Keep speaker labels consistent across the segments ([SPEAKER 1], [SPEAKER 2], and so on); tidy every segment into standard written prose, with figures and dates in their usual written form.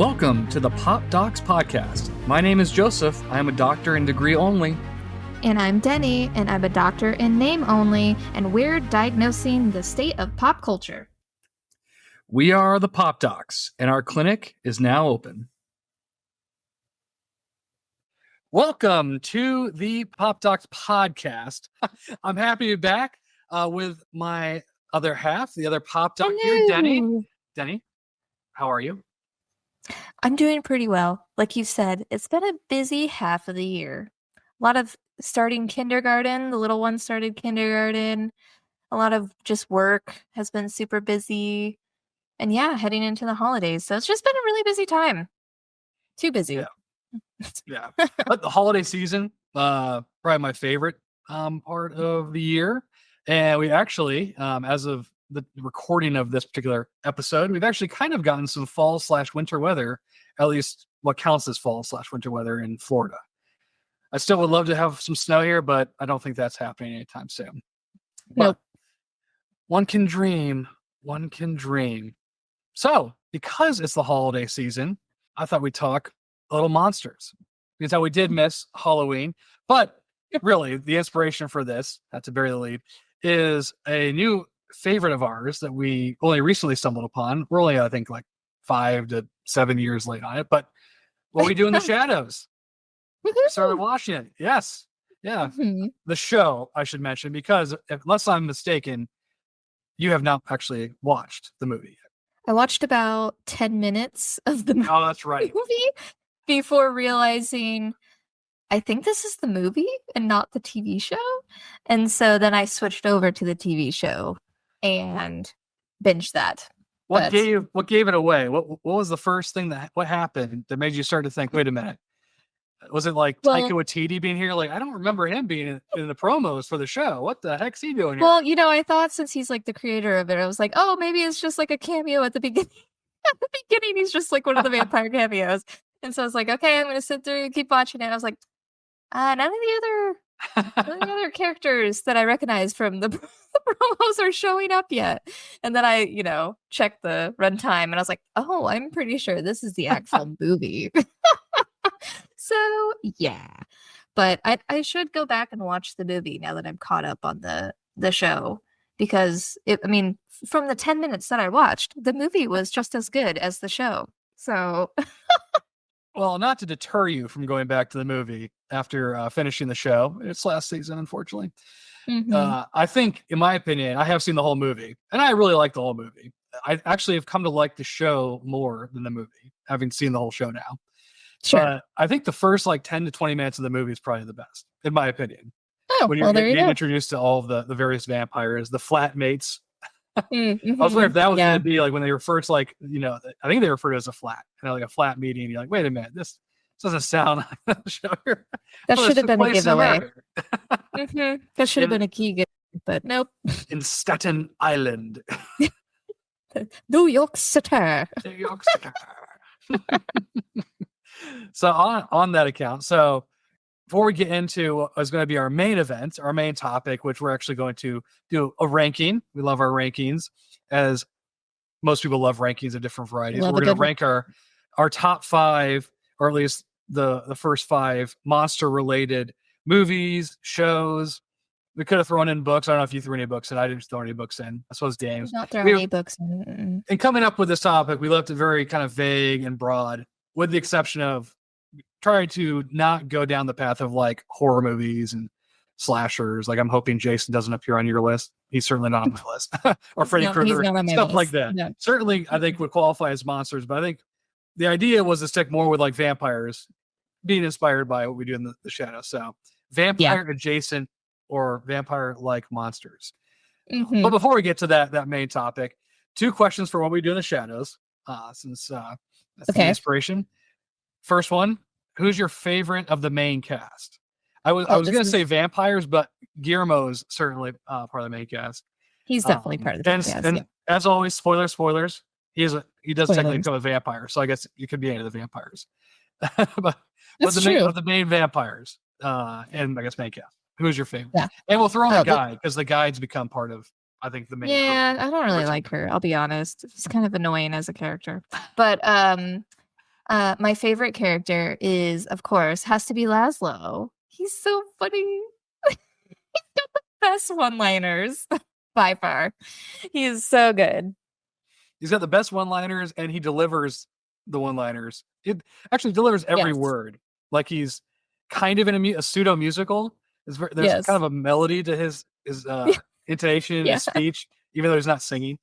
[SPEAKER 1] Welcome to the Pop Docs Podcast. My name is Joseph. I am a doctor in degree only.
[SPEAKER 2] And I'm Denny, and I'm a doctor in name only, and we're diagnosing the state of pop culture.
[SPEAKER 1] We are the Pop Docs, and our clinic is now open. Welcome to the Pop Docs Podcast. I'm happy to be back with my other half, the other Pop Doc here, Denny. Denny, how are you?
[SPEAKER 2] I'm doing pretty well. Like you said, it's been a busy half of the year. A lot of starting kindergarten. The little one started kindergarten. A lot of just work has been super busy. And yeah, heading into the holidays. So it's just been a really busy time. Too busy.
[SPEAKER 1] Yeah. But the holiday season, probably my favorite part of the year. And we actually, as of the recording of this particular episode, we've actually kind of gotten some fall/winter weather, at least what counts as fall/winter weather in Florida. I still would love to have some snow here, but I don't think that's happening anytime soon.
[SPEAKER 2] Nope.
[SPEAKER 1] But one can dream. One can dream. So, because it's the holiday season, I thought we'd talk little monsters. Because how we did miss Halloween, but really the inspiration for this, not to bury the lead, is a new favorite of ours that we only recently stumbled upon. We're only, I think, like 5 to 7 years late on it, but What We Do in the Shadows. Started watching it. Yes. Yeah.
[SPEAKER 2] Mm-hmm.
[SPEAKER 1] The show, I should mention, because unless I'm mistaken, you have not actually watched the movie yet.
[SPEAKER 2] I watched about 10 minutes of the
[SPEAKER 1] Oh, that's right.
[SPEAKER 2] movie before realizing I think this is the movie and not the TV show. And so then I switched over to the TV show and binged that.
[SPEAKER 1] What gave it away? What was the first thing what happened that made you start to think, wait a minute? Was it like Taika Waititi being here? Like, I don't remember him being in the promos for the show. What the heck's he doing here?
[SPEAKER 2] Well, I thought since he's like the creator of it, I was like, oh, maybe it's just like a cameo at the beginning. At the beginning, he's just like one of the vampire cameos. And so I was like, okay, I'm going to sit through and keep watching it. I was like, none of the other characters that I recognize from the promos are showing up yet. And then I, checked the runtime and I was like, oh, I'm pretty sure this is the actual movie. So, yeah. But I should go back and watch the movie now that I'm caught up on the show. Because, from the 10 minutes that I watched, the movie was just as good as the show. So...
[SPEAKER 1] Well, not to deter you from going back to the movie after finishing the show. It's last season, unfortunately.
[SPEAKER 2] Mm-hmm.
[SPEAKER 1] I think, in my opinion, I have seen the whole movie, and I really like the whole movie. I actually have come to like the show more than the movie, having seen the whole show now.
[SPEAKER 2] Sure.
[SPEAKER 1] But I think the first 10 to 20 minutes of the movie is probably the best, in my opinion.
[SPEAKER 2] Oh,
[SPEAKER 1] when you're
[SPEAKER 2] there you
[SPEAKER 1] getting
[SPEAKER 2] go.
[SPEAKER 1] introduced to all of the various vampires, the flatmates.
[SPEAKER 2] Mm-hmm.
[SPEAKER 1] I was wondering if that was going to be like when they refer to I think they refer to it as a flat, like a flat meeting. You're like, wait a minute, this doesn't sound like the show here.
[SPEAKER 2] That should have been a giveaway.
[SPEAKER 1] Mm-hmm.
[SPEAKER 2] That should have been a key giveaway, but nope.
[SPEAKER 1] In Staten Island.
[SPEAKER 2] New York City.
[SPEAKER 1] New York City. So on that account, so before we get into what is going to be our main event, our main topic, which we're actually going to do a ranking. We love our rankings, as most people love rankings of different varieties. We're going to rank our top 5, or at least the first 5 monster-related movies, shows. We could have thrown in books. I don't know if you threw any books in. I didn't throw any books in. I suppose games.
[SPEAKER 2] Not throw any books in.
[SPEAKER 1] And coming up with this topic, we left it very kind of vague and broad, with the exception of trying to not go down the path of horror movies and slashers. I'm hoping Jason doesn't appear on your list. He's certainly not on my list. Or Freddy Krueger, stuff like that. No. Certainly, I think would qualify as monsters, but I think the idea was to stick more with vampires, being inspired by What We Do in the Shadows. So vampire adjacent or vampire-like monsters.
[SPEAKER 2] Mm-hmm.
[SPEAKER 1] But before we get to that main topic, 2 questions for What We Do in the Shadows, since that's the inspiration. First one, who's your favorite of the main cast? I was going to say vampires, but Guillermo's certainly part of the main cast.
[SPEAKER 2] He's definitely part of the main cast.
[SPEAKER 1] And as always, spoilers. He does technically become a vampire, so I guess you could be any of the vampires. but the main vampires, and I guess main cast. Who's your favorite? Yeah. And we'll throw in the guide, because the guide's become part of, I think, the main.
[SPEAKER 2] Yeah, group. I don't really like her. I'll be honest. She's kind of annoying as a character. But My favorite character is, of course, has to be Laszlo. He's so funny. He's got the best one-liners by far. He is so good.
[SPEAKER 1] He's got the best one-liners, and he delivers the one-liners. It actually delivers every
[SPEAKER 2] Yes.
[SPEAKER 1] word. Like he's kind of in a pseudo musical. There's
[SPEAKER 2] Yes.
[SPEAKER 1] kind of a melody to his intonation,
[SPEAKER 2] Yeah.
[SPEAKER 1] his speech, even though he's not singing.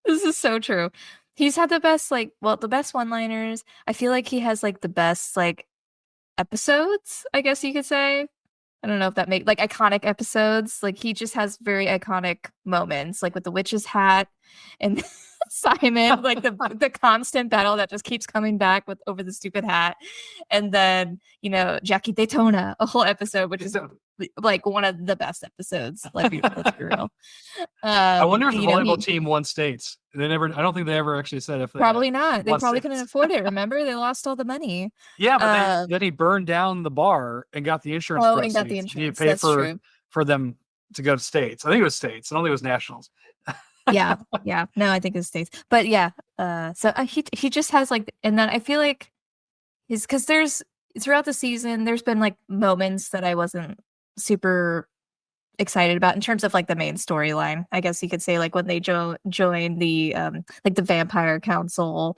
[SPEAKER 2] This is so true. He's had the best, the best one-liners. I feel like he has like the best episodes, I guess you could say. I don't know if that makes iconic episodes. Like he just has very iconic moments, like with the witch's hat and Simon, like the constant battle that just keeps coming back over the stupid hat. And then, Jackie Daytona, a whole episode, which is like one of the best episodes. Let's be real.
[SPEAKER 1] I wonder if the volleyball team won states. I don't think they ever actually said if they
[SPEAKER 2] probably not. They probably
[SPEAKER 1] states.
[SPEAKER 2] Couldn't afford it. Remember, they lost all the money.
[SPEAKER 1] Yeah, but then he burned down the bar and got the insurance.
[SPEAKER 2] Oh, and got the insurance.
[SPEAKER 1] He paid for them to go to states. I think it was states. I don't think it was nationals.
[SPEAKER 2] Yeah. No, I think it's states. But yeah, so he just has and then I feel like because throughout the season there's been moments that I wasn't super excited about in terms of the main storyline. I guess you could say when they join the the vampire council,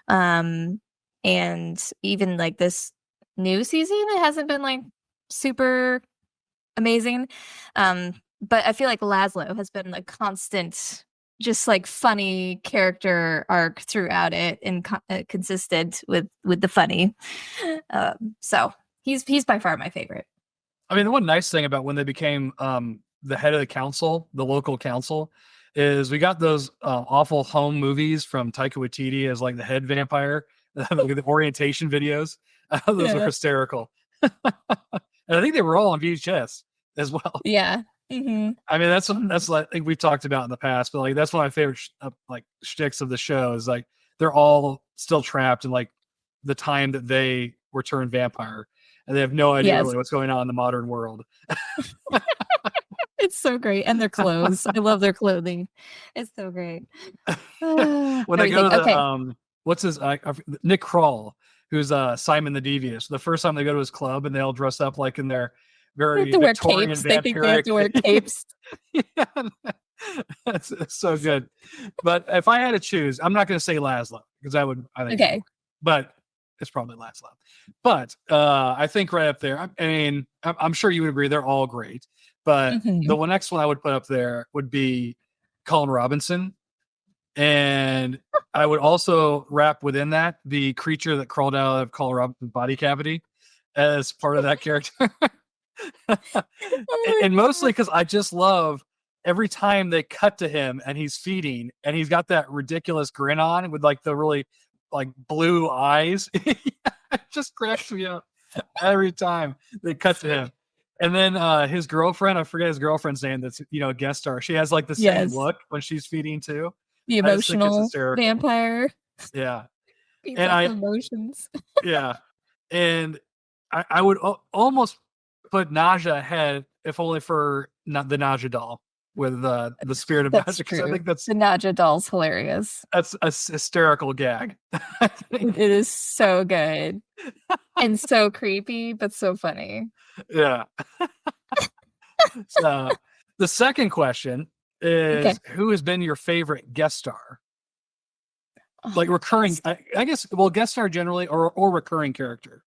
[SPEAKER 2] and even this new season it hasn't been super amazing. But I feel like Laszlo has been a constant, just funny character arc throughout it, and consistent with the funny. So he's by far my favorite.
[SPEAKER 1] I mean, the one nice thing about when they became the head of the council, the local council, is we got those awful home movies from Taika Waititi as the head vampire, the orientation videos. Those were hysterical. And I think they were all on VHS as well.
[SPEAKER 2] Yeah. Mm-hmm.
[SPEAKER 1] I mean, that's like we've talked about in the past, but that's one of my favorite shticks of the show is they're all still trapped in the time that they were turned vampire, and they have no idea really what's going on in the modern world.
[SPEAKER 2] It's so great, and their clothes. I love their clothing. It's so great.
[SPEAKER 1] When they go to the what's his Nick Kroll, who's Simon the Devious. The first time they go to his club, and they all dress up in their very Victorian vampiric.
[SPEAKER 2] They think they have to wear capes.
[SPEAKER 1] Yeah, that's so good. But if I had to choose, I'm not going to say Laszlo because I think
[SPEAKER 2] okay,
[SPEAKER 1] but it's probably Laszlo. But I think right up there. I mean, I'm sure you would agree they're all great. But the next one I would put up there would be Colin Robinson, and I would also wrap within that the creature that crawled out of Colin Robinson's body cavity as part of that character. And mostly because I just love every time they cut to him and he's feeding and he's got that ridiculous grin on with the really blue eyes. It just cracks me up every time they cut to him. And then his girlfriend, I forget his girlfriend's name, that's a guest star. She has the same look when she's feeding too.
[SPEAKER 2] The emotional vampire.
[SPEAKER 1] Yeah.
[SPEAKER 2] And emotions.
[SPEAKER 1] Yeah. And I would almost put Naja ahead if only for not the Naja doll with the spirit of magic.
[SPEAKER 2] True.
[SPEAKER 1] I think
[SPEAKER 2] the Naja doll's hilarious.
[SPEAKER 1] That's a hysterical gag.
[SPEAKER 2] It is so good and so creepy, but so funny.
[SPEAKER 1] Yeah. So the second question is, who has been your favorite guest star? Recurring, I guess. Well, guest star generally, or recurring character.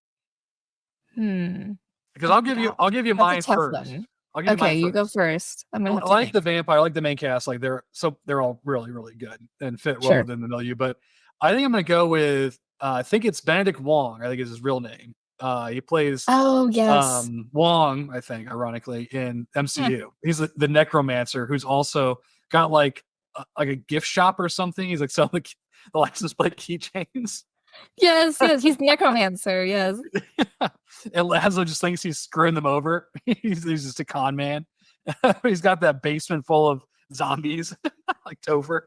[SPEAKER 1] Because I'll give you mine first.
[SPEAKER 2] You go first.
[SPEAKER 1] I like the vampire. I like the main cast. They're all really, really good and fit well within the milieu. But I think I'm going to go with. I think it's Benedict Wong. I think is his real name. He plays.
[SPEAKER 2] Oh yes.
[SPEAKER 1] Wong. I think, ironically, in MCU, he's the necromancer who's also got a gift shop or something. He's selling the license plate keychains.
[SPEAKER 2] Yes, he's the necromancer. Yes.
[SPEAKER 1] And Laszlo just thinks he's screwing them over. He's just a con man. He's got that basement full of zombies, like Topher.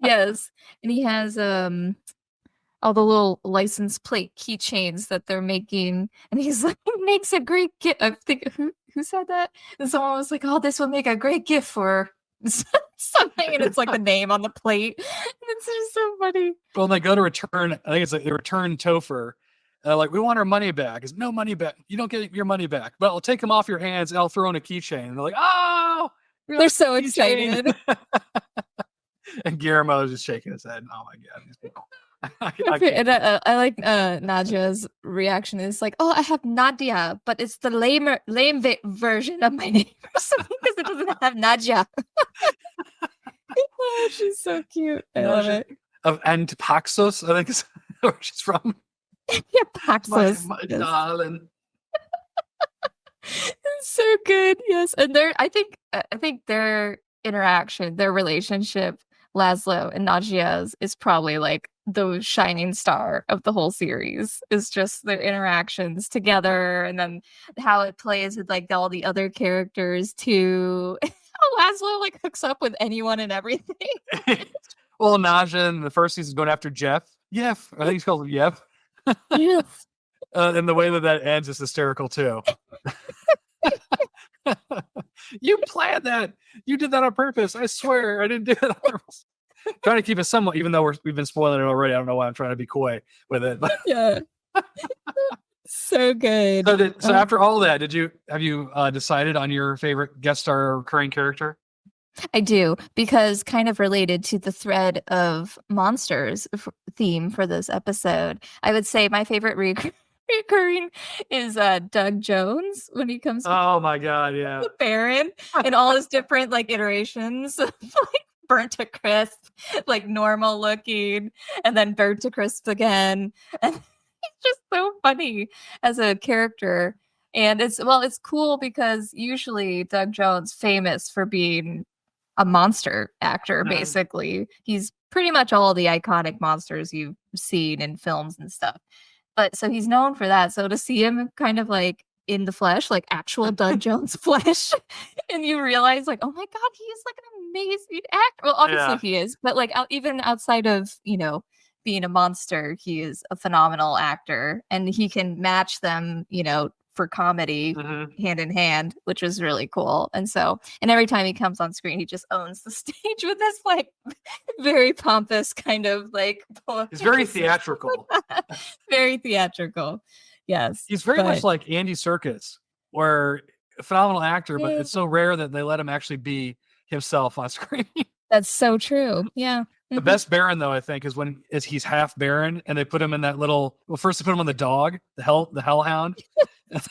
[SPEAKER 2] Yes, and he has all the little license plate keychains that they're making, and he's makes a great gift. I think who said that? And someone was like, "Oh, this will make a great gift for something, and it's like the name on the plate. And it's just so funny.
[SPEAKER 1] Well, they go to return. I think it's like they return Topher. Like, we want our money back. It's no money back. You don't get your money back. But I'll take them off your hands and I'll throw in a keychain. And they're like, oh,
[SPEAKER 2] They're so excited.
[SPEAKER 1] And Guillermo is just shaking his head. Oh my god, these people.
[SPEAKER 2] And I like Nadia's reaction is like, oh, I have Nadia, but it's the lame version of my name or something because it doesn't have Nadia. Oh, she's so cute. I love it.
[SPEAKER 1] Of Antipaxos, I think is where she's from.
[SPEAKER 2] Yeah, Paxos.
[SPEAKER 1] My darling.
[SPEAKER 2] It's so good. Yes, and I think their interaction, their relationship, Laszlo and Nagia's, is probably like the shining star of the whole series. Is just their interactions together, and then how it plays with like all the other characters too. How Laszlo like hooks up with anyone and everything.
[SPEAKER 1] Well, Naja in the first season is going after Jeff. Yef. I think he's called him Yef.
[SPEAKER 2] Yes.
[SPEAKER 1] And the way that ends is hysterical too. You planned that. You did that on purpose. I swear I didn't do it on purpose. Trying to keep it somewhat, even though we've been spoiling it already. I don't know why I'm trying to be coy with it. But
[SPEAKER 2] Yeah. So good.
[SPEAKER 1] So after all that, have you decided on your favorite guest star or recurring character?
[SPEAKER 2] I do, because kind of related to the thread of monsters theme for this episode, I would say my favorite recurring is Doug Jones when he comes.
[SPEAKER 1] Oh my god, yeah.
[SPEAKER 2] The Baron in all his different like iterations, like burnt to crisp, like normal looking, and then burnt to crisp again. And he's just so funny as a character. And it's cool because usually Doug Jones famous for being a monster actor, basically. He's pretty much all the iconic monsters you've seen in films and stuff. But so he's known for that. So to see him kind of like in the flesh, like actual Doug Jones flesh, and you realize like, oh my god, he is like an amazing actor. Well, obviously he is, but like even outside of, being a monster, he is a phenomenal actor, and he can match them, for comedy hand in hand, which is really cool. And every time he comes on screen, he just owns the stage with this like very pompous kind of like.
[SPEAKER 1] He's very theatrical.
[SPEAKER 2] Very theatrical. Yes.
[SPEAKER 1] He's very much like Andy Serkis, where a phenomenal actor, but it's so rare that they let him actually be himself on screen.
[SPEAKER 2] That's so true. Yeah.
[SPEAKER 1] The best Baron, though, I think, is when he's half Baron, and they put him in that little. Well, first they put him on the dog, the hellhound,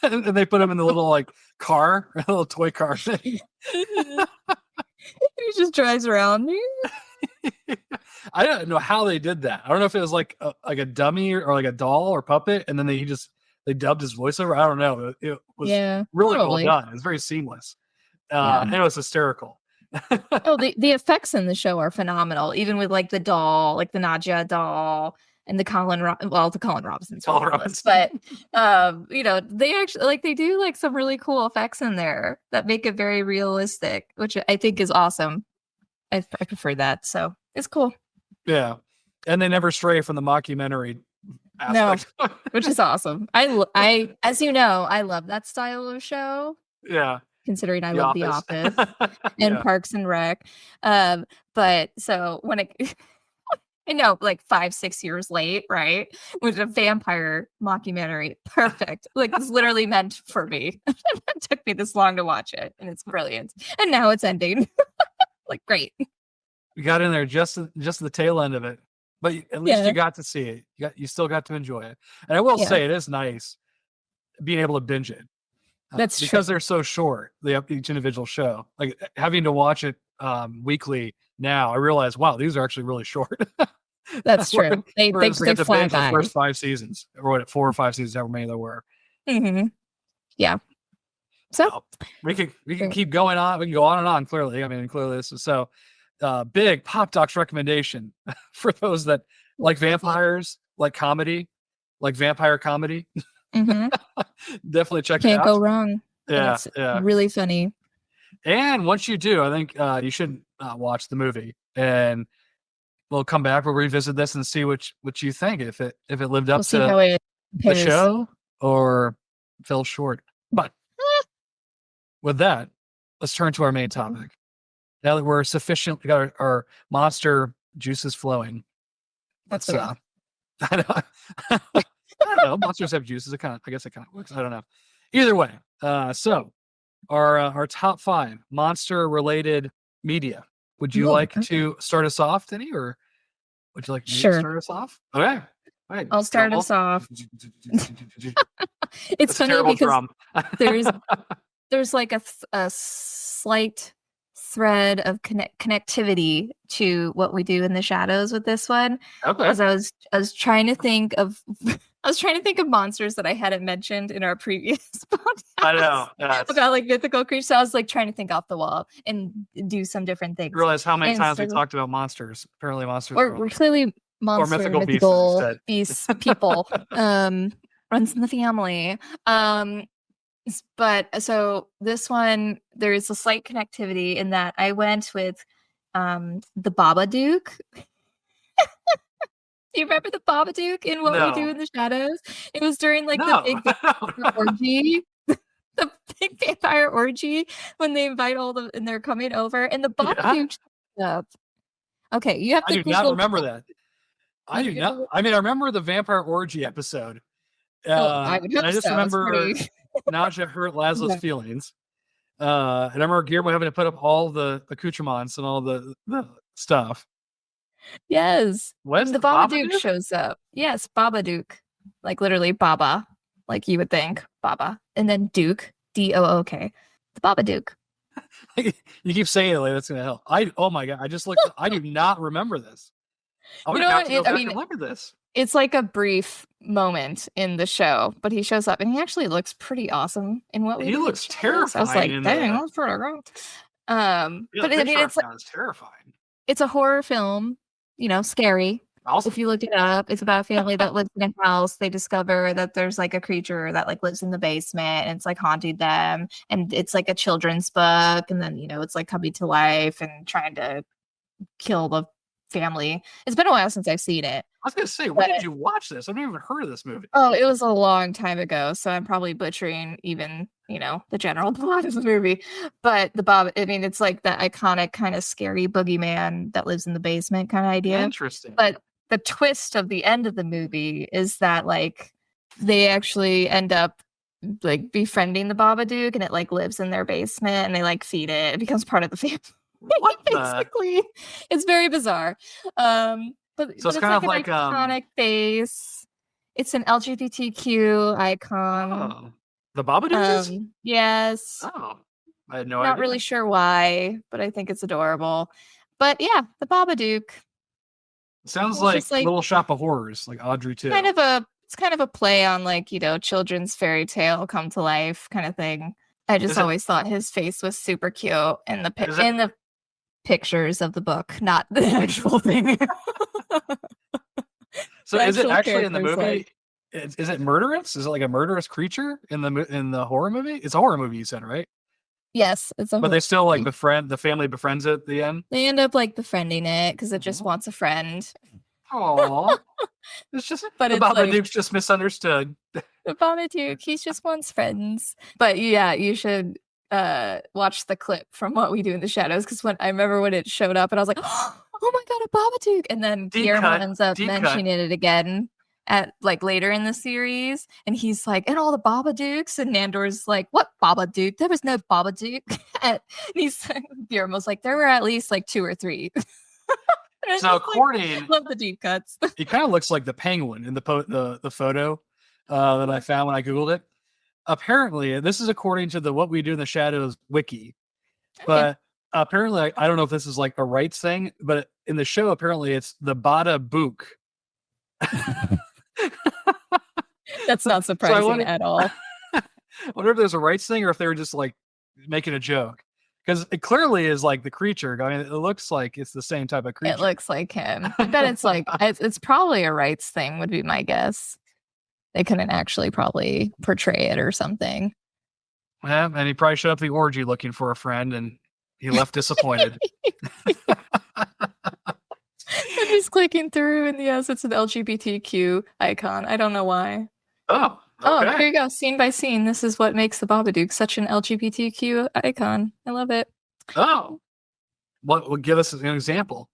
[SPEAKER 1] and they put him in the little like car, a little toy car thing.
[SPEAKER 2] He just drives around.
[SPEAKER 1] I don't know how they did that. I don't know if it was like a dummy or like a doll or puppet, and then they dubbed his voiceover. I don't know. It was really well done. It was very seamless. And it was hysterical.
[SPEAKER 2] Oh, the effects in the show are phenomenal, even with like the doll, like the Nadia doll and the Colin Robinson's but they actually like they do like some really cool effects in there that make it very realistic, which I think is awesome. I prefer that, so it's cool.
[SPEAKER 1] Yeah, and they never stray from the mockumentary aspect.
[SPEAKER 2] No, which is awesome. I as you know, I love that style of show.
[SPEAKER 1] Yeah.
[SPEAKER 2] Considering I love The Office and Parks and Rec. But so when I know like 5-6 years late, right? With a vampire mockumentary. Perfect. Like it's literally meant for me. It took me this long to watch it, and it's brilliant. And now it's ending. Like great.
[SPEAKER 1] We got in there just the tail end of it. But at least you got to see it. You still got to enjoy it. And I will say it is nice being able to binge it.
[SPEAKER 2] That's
[SPEAKER 1] because
[SPEAKER 2] true.
[SPEAKER 1] They're so short, each individual show. Like having to watch it weekly now, I realize, wow, these are actually really short.
[SPEAKER 2] That's true. They
[SPEAKER 1] fly
[SPEAKER 2] by.
[SPEAKER 1] The first 5 seasons, or 4 or 5 seasons, however many there were.
[SPEAKER 2] Mm-hmm. Yeah. So
[SPEAKER 1] we can keep going on. We can go on and on. Clearly, I mean, this is so big Pop Docs recommendation for those that like vampires, like comedy, like vampire comedy.
[SPEAKER 2] Mm-hmm.
[SPEAKER 1] Definitely check it out.
[SPEAKER 2] Can't go wrong.
[SPEAKER 1] Yeah,
[SPEAKER 2] it's really funny.
[SPEAKER 1] And once you do, I think you should watch the movie, and we'll come back. We'll revisit this and see what you think. If it lived up to the show or fell short. But with that, let's turn to our main topic. Now that we're sufficient, we got our monster juices flowing.
[SPEAKER 2] That's
[SPEAKER 1] Let's
[SPEAKER 2] okay.
[SPEAKER 1] I don't know. Monsters have juices. I guess it kind of works. I don't know. Either way, so our top 5 monster related media. Would you like to start us off, Denny, or would you like me to
[SPEAKER 2] Sure.
[SPEAKER 1] start us off? Okay. All right.
[SPEAKER 2] I'll start us off. It's
[SPEAKER 1] That's a
[SPEAKER 2] funny
[SPEAKER 1] terrible
[SPEAKER 2] because
[SPEAKER 1] drum.
[SPEAKER 2] there's like a slight thread of connectivity to what we do in the shadows with this one.
[SPEAKER 1] Okay.
[SPEAKER 2] As I was trying to think of monsters that I hadn't mentioned in our previous podcast.
[SPEAKER 1] I know.
[SPEAKER 2] About like mythical creatures. So I was like trying to think off the wall and do some different things.
[SPEAKER 1] Realize how many times we
[SPEAKER 2] so,
[SPEAKER 1] talked about monsters. Apparently monsters
[SPEAKER 2] we're clearly monster,
[SPEAKER 1] mythical
[SPEAKER 2] mythical beasts people. Runs in the family. But so this one, there is a slight connectivity in that I went with the Babadook. Do you remember the Babadook in What We Do in the Shadows? It was during like the big vampire orgy. The big vampire orgy when they invite and they're coming over and the Babadook shows up. Okay, you have to.
[SPEAKER 1] I do not remember that. I do not. I mean, I remember the vampire orgy episode.
[SPEAKER 2] I would hope
[SPEAKER 1] I just remember Naja hurt Laszlo's feelings. And I remember Guillermo having to put up all the accoutrements and all the stuff.
[SPEAKER 2] Yes.
[SPEAKER 1] When
[SPEAKER 2] the Babadook shows up. Yes, Babadook. Like literally Baba. Like you would think. Baba. And then Duke. Dook. The Babadook.
[SPEAKER 1] You keep saying it like that's gonna help. Oh my god, I just looked. I do not remember this. I remember this.
[SPEAKER 2] It's like a brief moment in the show, but he shows up and he actually looks pretty awesome in What We Do.
[SPEAKER 1] He looks terrifying.
[SPEAKER 2] I was like, dang, that's pretty good. But I mean, it's
[SPEAKER 1] terrifying.
[SPEAKER 2] It's a horror film, scary.
[SPEAKER 1] Also,
[SPEAKER 2] if you look it up, it's about a family that lives in a house. They discover that there's like a creature that like lives in the basement and it's like haunting them. And it's like a children's book. And then, it's like coming to life and trying to kill the family. It's been a while since I've seen it.
[SPEAKER 1] I was going to say, when did you watch this? I've never even heard of this movie.
[SPEAKER 2] Oh, it was a long time ago. So I'm probably butchering even, the general plot of the movie. But it's like that iconic kind of scary boogeyman that lives in the basement kind of idea.
[SPEAKER 1] Interesting.
[SPEAKER 2] But the twist of the end of the movie is that like they actually end up like befriending the Babadook and it like lives in their basement and they like feed it. It becomes part of the family.
[SPEAKER 1] What
[SPEAKER 2] basically it's very bizarre. But
[SPEAKER 1] it's kind of like
[SPEAKER 2] an iconic face. It's an LGBTQ icon.
[SPEAKER 1] Oh. The Babadook is?
[SPEAKER 2] Yes.
[SPEAKER 1] Oh. I had no idea.
[SPEAKER 2] Not really sure why, but I think it's adorable. But yeah, the Babadook.
[SPEAKER 1] Sounds like Little Shop of Horrors, like Audrey too.
[SPEAKER 2] It's kind of a play on like, children's fairy tale come to life kind of thing. I just always thought his face was super cute in the pictures of the book, not the actual thing.
[SPEAKER 1] So is it actually in the movie? Is it murderous? Is it like a murderous creature in the horror movie? It's a horror movie, you said, right?
[SPEAKER 2] Yes, it's a.
[SPEAKER 1] But they still like the family befriends it at the end.
[SPEAKER 2] They end up like befriending it because it just wants a friend.
[SPEAKER 1] Aww. It's just,
[SPEAKER 2] but
[SPEAKER 1] the Babadook's just misunderstood.
[SPEAKER 2] The Babadook, he just wants friends. But yeah, you should watch the clip from What We Do in the Shadows because when I remember when it showed up and I was like, oh my god, a Babadook, and then Guillermo ends up mentioning it again at like later in the series, and he's like, and all the Babadooks, and Nandor's like, what Babadook? There was no Babadook. And Guillermo's like, there were at least like 2 or 3.
[SPEAKER 1] So according,
[SPEAKER 2] love the deep cuts.
[SPEAKER 1] He kind of looks like the penguin in the photo that I found when I googled it. Apparently, this is according to the What We Do in the Shadows wiki, but apparently, I don't know if this is like a rights thing, but in the show, apparently, it's the Babadook.
[SPEAKER 2] That's not surprising at all.
[SPEAKER 1] I wonder if there's a rights thing or if they were just like making a joke. Because it clearly is like the creature. I mean, it looks like it's the same type of creature.
[SPEAKER 2] It looks like him. I bet it's like, it's probably a rights thing would be my guess. They couldn't actually probably portray it or something.
[SPEAKER 1] Yeah, and he probably showed up at the orgy looking for a friend and he left disappointed.
[SPEAKER 2] I'm just clicking through and yes, it's an LGBTQ icon. I don't know why.
[SPEAKER 1] Oh, okay.
[SPEAKER 2] Here you go. Scene by scene. This is what makes the Babadook such an LGBTQ icon. I love it.
[SPEAKER 1] Oh. What would give us an example?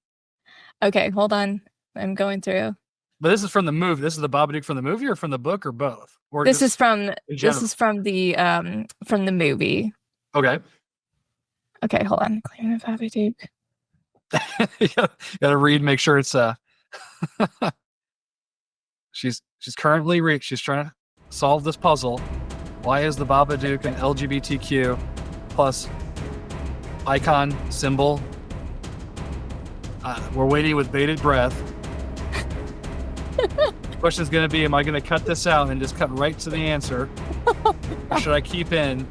[SPEAKER 2] Okay, hold on. I'm going through.
[SPEAKER 1] But this is from the movie. This is the Babadook from the movie, or from the book, or both, or
[SPEAKER 2] This
[SPEAKER 1] just
[SPEAKER 2] is from
[SPEAKER 1] in
[SPEAKER 2] this
[SPEAKER 1] general?
[SPEAKER 2] is from the movie.
[SPEAKER 1] Okay.
[SPEAKER 2] Okay, hold on. Claim of Babadook.
[SPEAKER 1] You gotta read, make sure it's she's currently she's trying to solve this puzzle. Why is the Babadook an LGBTQ plus icon symbol? We're waiting with bated breath. Question is going to be, am I going to cut this out and just cut right to the answer? Or should I keep in?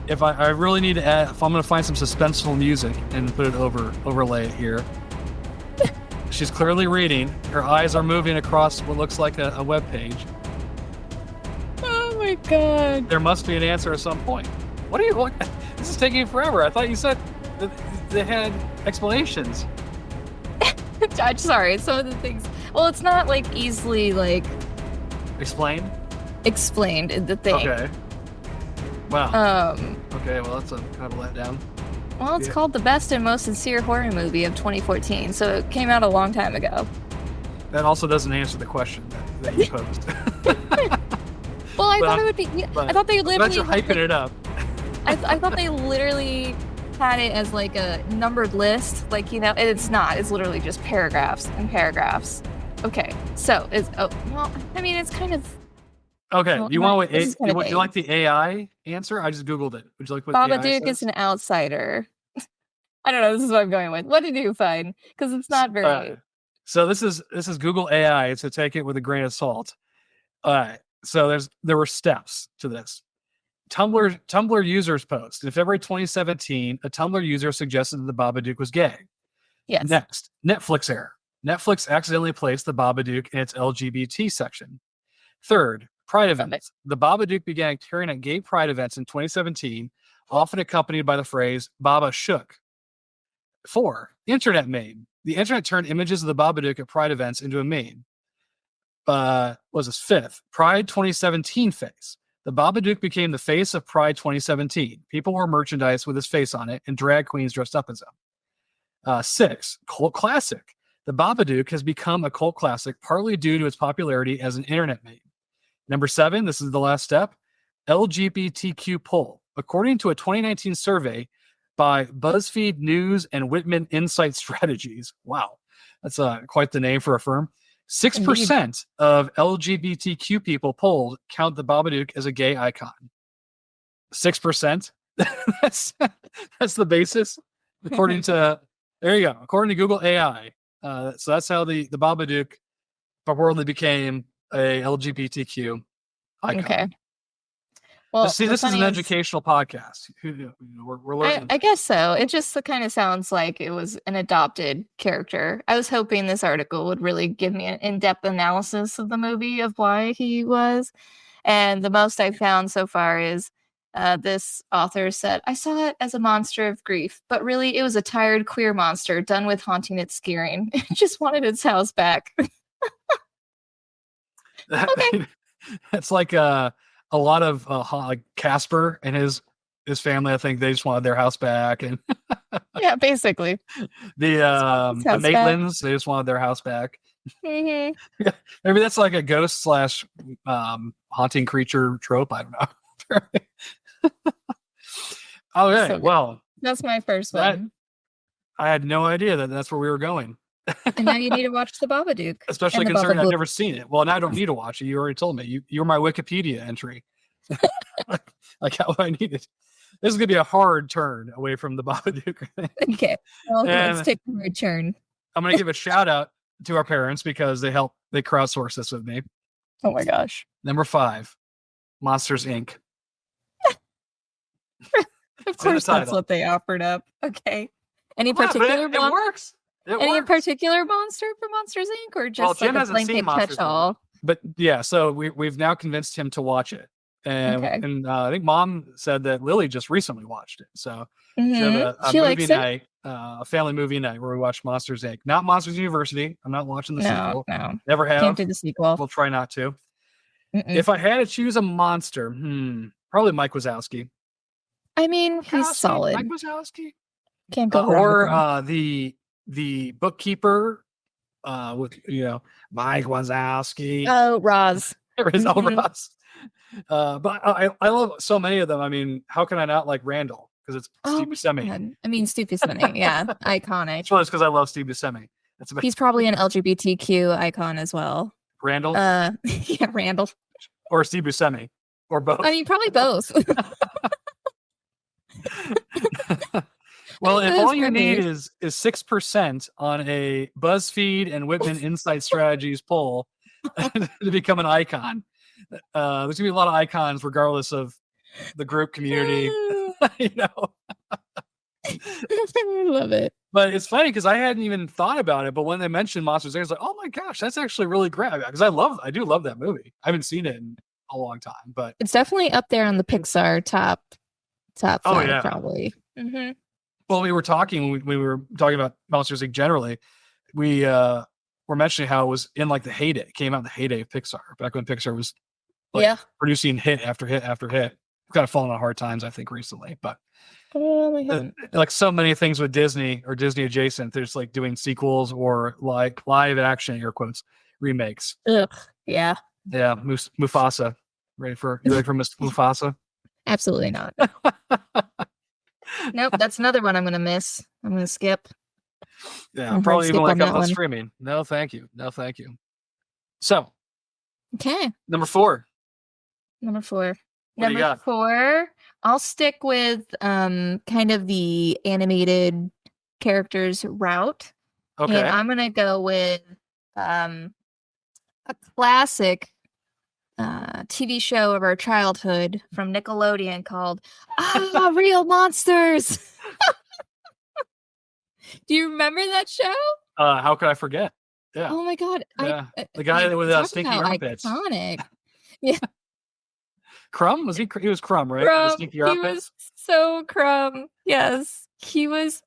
[SPEAKER 1] If I really need to add, if I'm going to find some suspenseful music and put it overlay it here. She's clearly reading. Her eyes are moving across what looks like a web page.
[SPEAKER 2] Oh my god.
[SPEAKER 1] There must be an answer at some point. What are you looking? This is taking forever. I thought you said that they had explanations.
[SPEAKER 2] I'm sorry, some of the things. Well, it's not like easily like
[SPEAKER 1] Explain?
[SPEAKER 2] explained in the thing.
[SPEAKER 1] Okay. Wow.
[SPEAKER 2] Um.
[SPEAKER 1] Okay, well, that's a kind of a letdown.
[SPEAKER 2] Well, it's
[SPEAKER 1] Yeah.
[SPEAKER 2] called the best and most sincere horror movie of 2014, so it came out a long time ago.
[SPEAKER 1] That also doesn't answer the question that you posed.
[SPEAKER 2] Well, I
[SPEAKER 1] But-
[SPEAKER 2] thought it would be. I thought they
[SPEAKER 1] But
[SPEAKER 2] literally.
[SPEAKER 1] you're hyping it up.
[SPEAKER 2] I thought they literally had it as like a numbered list, like, you know, and it's not. It's literally just paragraphs and paragraphs. Okay, so it's well, I mean, it's kind of
[SPEAKER 1] Okay,
[SPEAKER 2] Well,
[SPEAKER 1] you want
[SPEAKER 2] this is kinda
[SPEAKER 1] would you
[SPEAKER 2] vague.
[SPEAKER 1] like the AI answer? I just googled it. Would you like what the AI
[SPEAKER 2] Babadook is
[SPEAKER 1] says?
[SPEAKER 2] an outsider. I don't know. This is what I'm going with. What did you find? Because it's not very.
[SPEAKER 1] So this is Google AI, so take it with a grain of salt. All right. So there were steps to this. Tumblr users post. In February 2017, a Tumblr user suggested that the Babadook was gay.
[SPEAKER 2] Yes.
[SPEAKER 1] Next, Netflix error. Netflix accidentally placed the Babadook in its LGBT section. Third, Pride events. The Babadook began appearing at gay Pride events in 2017, often accompanied by the phrase "Baba shook." 4, internet meme. The internet turned images of the Babadook at Pride events into a meme. Was this 5th? Pride 2017 face. The Babadook became the face of Pride 2017. People wore merchandise with his face on it, and drag queens dressed up as him. 6, cult classic. The Babadook has become a cult classic partly due to its popularity as an internet meme. Number 7, this is the last step, LGBTQ poll. According to a 2019 survey by BuzzFeed News and Whitman Insight Strategies, wow, that's quite the name for a firm, 6% of LGBTQ people polled count the Babadook as a gay icon. 6%? that's the basis, according to, there you go, according to Google AI. So that's how the Babadook purportedly became a LGBTQ icon.
[SPEAKER 2] Okay. Well,
[SPEAKER 1] See, this is an educational podcast. We're learning.
[SPEAKER 2] I guess so. It just kind of sounds like it was an adopted character. I was hoping this article would really give me an in-depth analysis of the movie, of why he was. And the most I've found so far is this author said, I saw it as a monster of grief, but really it was a tired queer monster done with haunting its scaring. It just wanted its house back. Okay.
[SPEAKER 1] It's like a lot of like Casper and his family. I think they just wanted their house back, and
[SPEAKER 2] Yeah, basically.
[SPEAKER 1] the Maitlands, they just wanted their house back.
[SPEAKER 2] Mhm.
[SPEAKER 1] Maybe that's like a ghost slash haunting creature trope. I don't know. Okay,
[SPEAKER 2] So good.
[SPEAKER 1] well,
[SPEAKER 2] That's my first
[SPEAKER 1] That-
[SPEAKER 2] one.
[SPEAKER 1] I had no idea that that's where we were going.
[SPEAKER 2] And now you need to watch the Babadook.
[SPEAKER 1] Especially
[SPEAKER 2] and the
[SPEAKER 1] considering I've
[SPEAKER 2] Babadook.
[SPEAKER 1] never seen it. Well, now I don't need to watch it. You already told me. You're my Wikipedia entry. Like how I needed. This is gonna be a hard turn away from the Babadook.
[SPEAKER 2] Okay. Well,
[SPEAKER 1] And-
[SPEAKER 2] let's take a return.
[SPEAKER 1] I'm gonna give a shout out to our parents because they crowdsourced this with me.
[SPEAKER 2] Oh my gosh.
[SPEAKER 1] Number 5, Monsters Inc.
[SPEAKER 2] Of course, that's
[SPEAKER 1] title.
[SPEAKER 2] what they offered up. Okay. Any
[SPEAKER 1] Come on, but
[SPEAKER 2] particular
[SPEAKER 1] it works. It
[SPEAKER 2] any
[SPEAKER 1] works.
[SPEAKER 2] particular monster for Monsters Inc. or just
[SPEAKER 1] Jim
[SPEAKER 2] like a
[SPEAKER 1] hasn't seen
[SPEAKER 2] blanket
[SPEAKER 1] Monsters,
[SPEAKER 2] catch-all?
[SPEAKER 1] But yeah, so we've now convinced him to watch it, and
[SPEAKER 2] Okay.
[SPEAKER 1] I think Mom said that Lily just recently watched it. So we have
[SPEAKER 2] Mhm.
[SPEAKER 1] a
[SPEAKER 2] She
[SPEAKER 1] movie
[SPEAKER 2] likes it?
[SPEAKER 1] night, a family movie night where we watch Monsters Inc. Not Monsters University. I'm not watching the sequel.
[SPEAKER 2] No.
[SPEAKER 1] Never have.
[SPEAKER 2] Can't do the sequel.
[SPEAKER 1] We'll try not to.
[SPEAKER 2] Mm-mm.
[SPEAKER 1] If I had to choose a monster, probably Mike Wazowski.
[SPEAKER 2] I mean, he's
[SPEAKER 1] Wazowski,
[SPEAKER 2] solid.
[SPEAKER 1] Mike Wazowski.
[SPEAKER 2] Can't go wrong with
[SPEAKER 1] Or
[SPEAKER 2] them.
[SPEAKER 1] the bookkeeper with Mike Wazowski.
[SPEAKER 2] Oh, Roz.
[SPEAKER 1] There is
[SPEAKER 2] Mhm.
[SPEAKER 1] Ross. But I love so many of them. I mean, how can I not like Randall? Because it's
[SPEAKER 2] Oh
[SPEAKER 1] Steve
[SPEAKER 2] my
[SPEAKER 1] Buscemi.
[SPEAKER 2] God. I mean, Steve Buscemi. Yeah, iconic.
[SPEAKER 1] It's because I love Steve Buscemi. That's
[SPEAKER 2] He's probably an LGBTQ icon as well.
[SPEAKER 1] Randall
[SPEAKER 2] Yeah, Randall.
[SPEAKER 1] or Steve Buscemi or both.
[SPEAKER 2] I mean, probably both.
[SPEAKER 1] Well, if
[SPEAKER 2] Those
[SPEAKER 1] all you need
[SPEAKER 2] memories.
[SPEAKER 1] is 6% on a BuzzFeed and Whitman Insight Strategies poll to become an icon, there's gonna be a lot of icons regardless of the group community.
[SPEAKER 2] I love it.
[SPEAKER 1] But it's funny because I hadn't even thought about it. But when they mentioned Monsters, I was like, "Oh my gosh, that's actually really great!" Because I do love that movie. I haven't seen it in a long time, but
[SPEAKER 2] It's definitely up there on the Pixar top
[SPEAKER 1] oh
[SPEAKER 2] five,
[SPEAKER 1] yeah.
[SPEAKER 2] probably. Mm-hmm.
[SPEAKER 1] Well, we were talking when we were talking about Monsters Inc. generally. We were mentioning how it was in like the heyday. It came out in the heyday of Pixar, back when Pixar was like producing hit after hit after hit. Kind of fallen on hard times, I think, recently, but. Like so many things with Disney or Disney adjacent, there's like doing sequels or like live action air quotes remakes.
[SPEAKER 2] Ugh, yeah.
[SPEAKER 1] Yeah, Mufasa. You ready for Miss Mufasa?
[SPEAKER 2] Absolutely not. Nope, that's another one I'm gonna miss. I'm gonna skip.
[SPEAKER 1] Yeah, probably even like up on streaming. No, thank you. No, thank you. So,
[SPEAKER 2] okay,
[SPEAKER 1] number 4.
[SPEAKER 2] Number 4.
[SPEAKER 1] What do you got?
[SPEAKER 2] Number 4. I'll stick with kind of the animated characters route.
[SPEAKER 1] Okay.
[SPEAKER 2] And I'm gonna go with a classic TV show of our childhood from Nickelodeon called Real Monsters. Do you remember that show?
[SPEAKER 1] How could I forget? Yeah.
[SPEAKER 2] Oh my God.
[SPEAKER 1] Yeah. The guy with stinky armpits.
[SPEAKER 2] Iconic. Yeah.
[SPEAKER 1] Crumb? He was Crumb, right?
[SPEAKER 2] Crumb.
[SPEAKER 1] Stinky armpits?
[SPEAKER 2] He was so Crumb. Yes. He was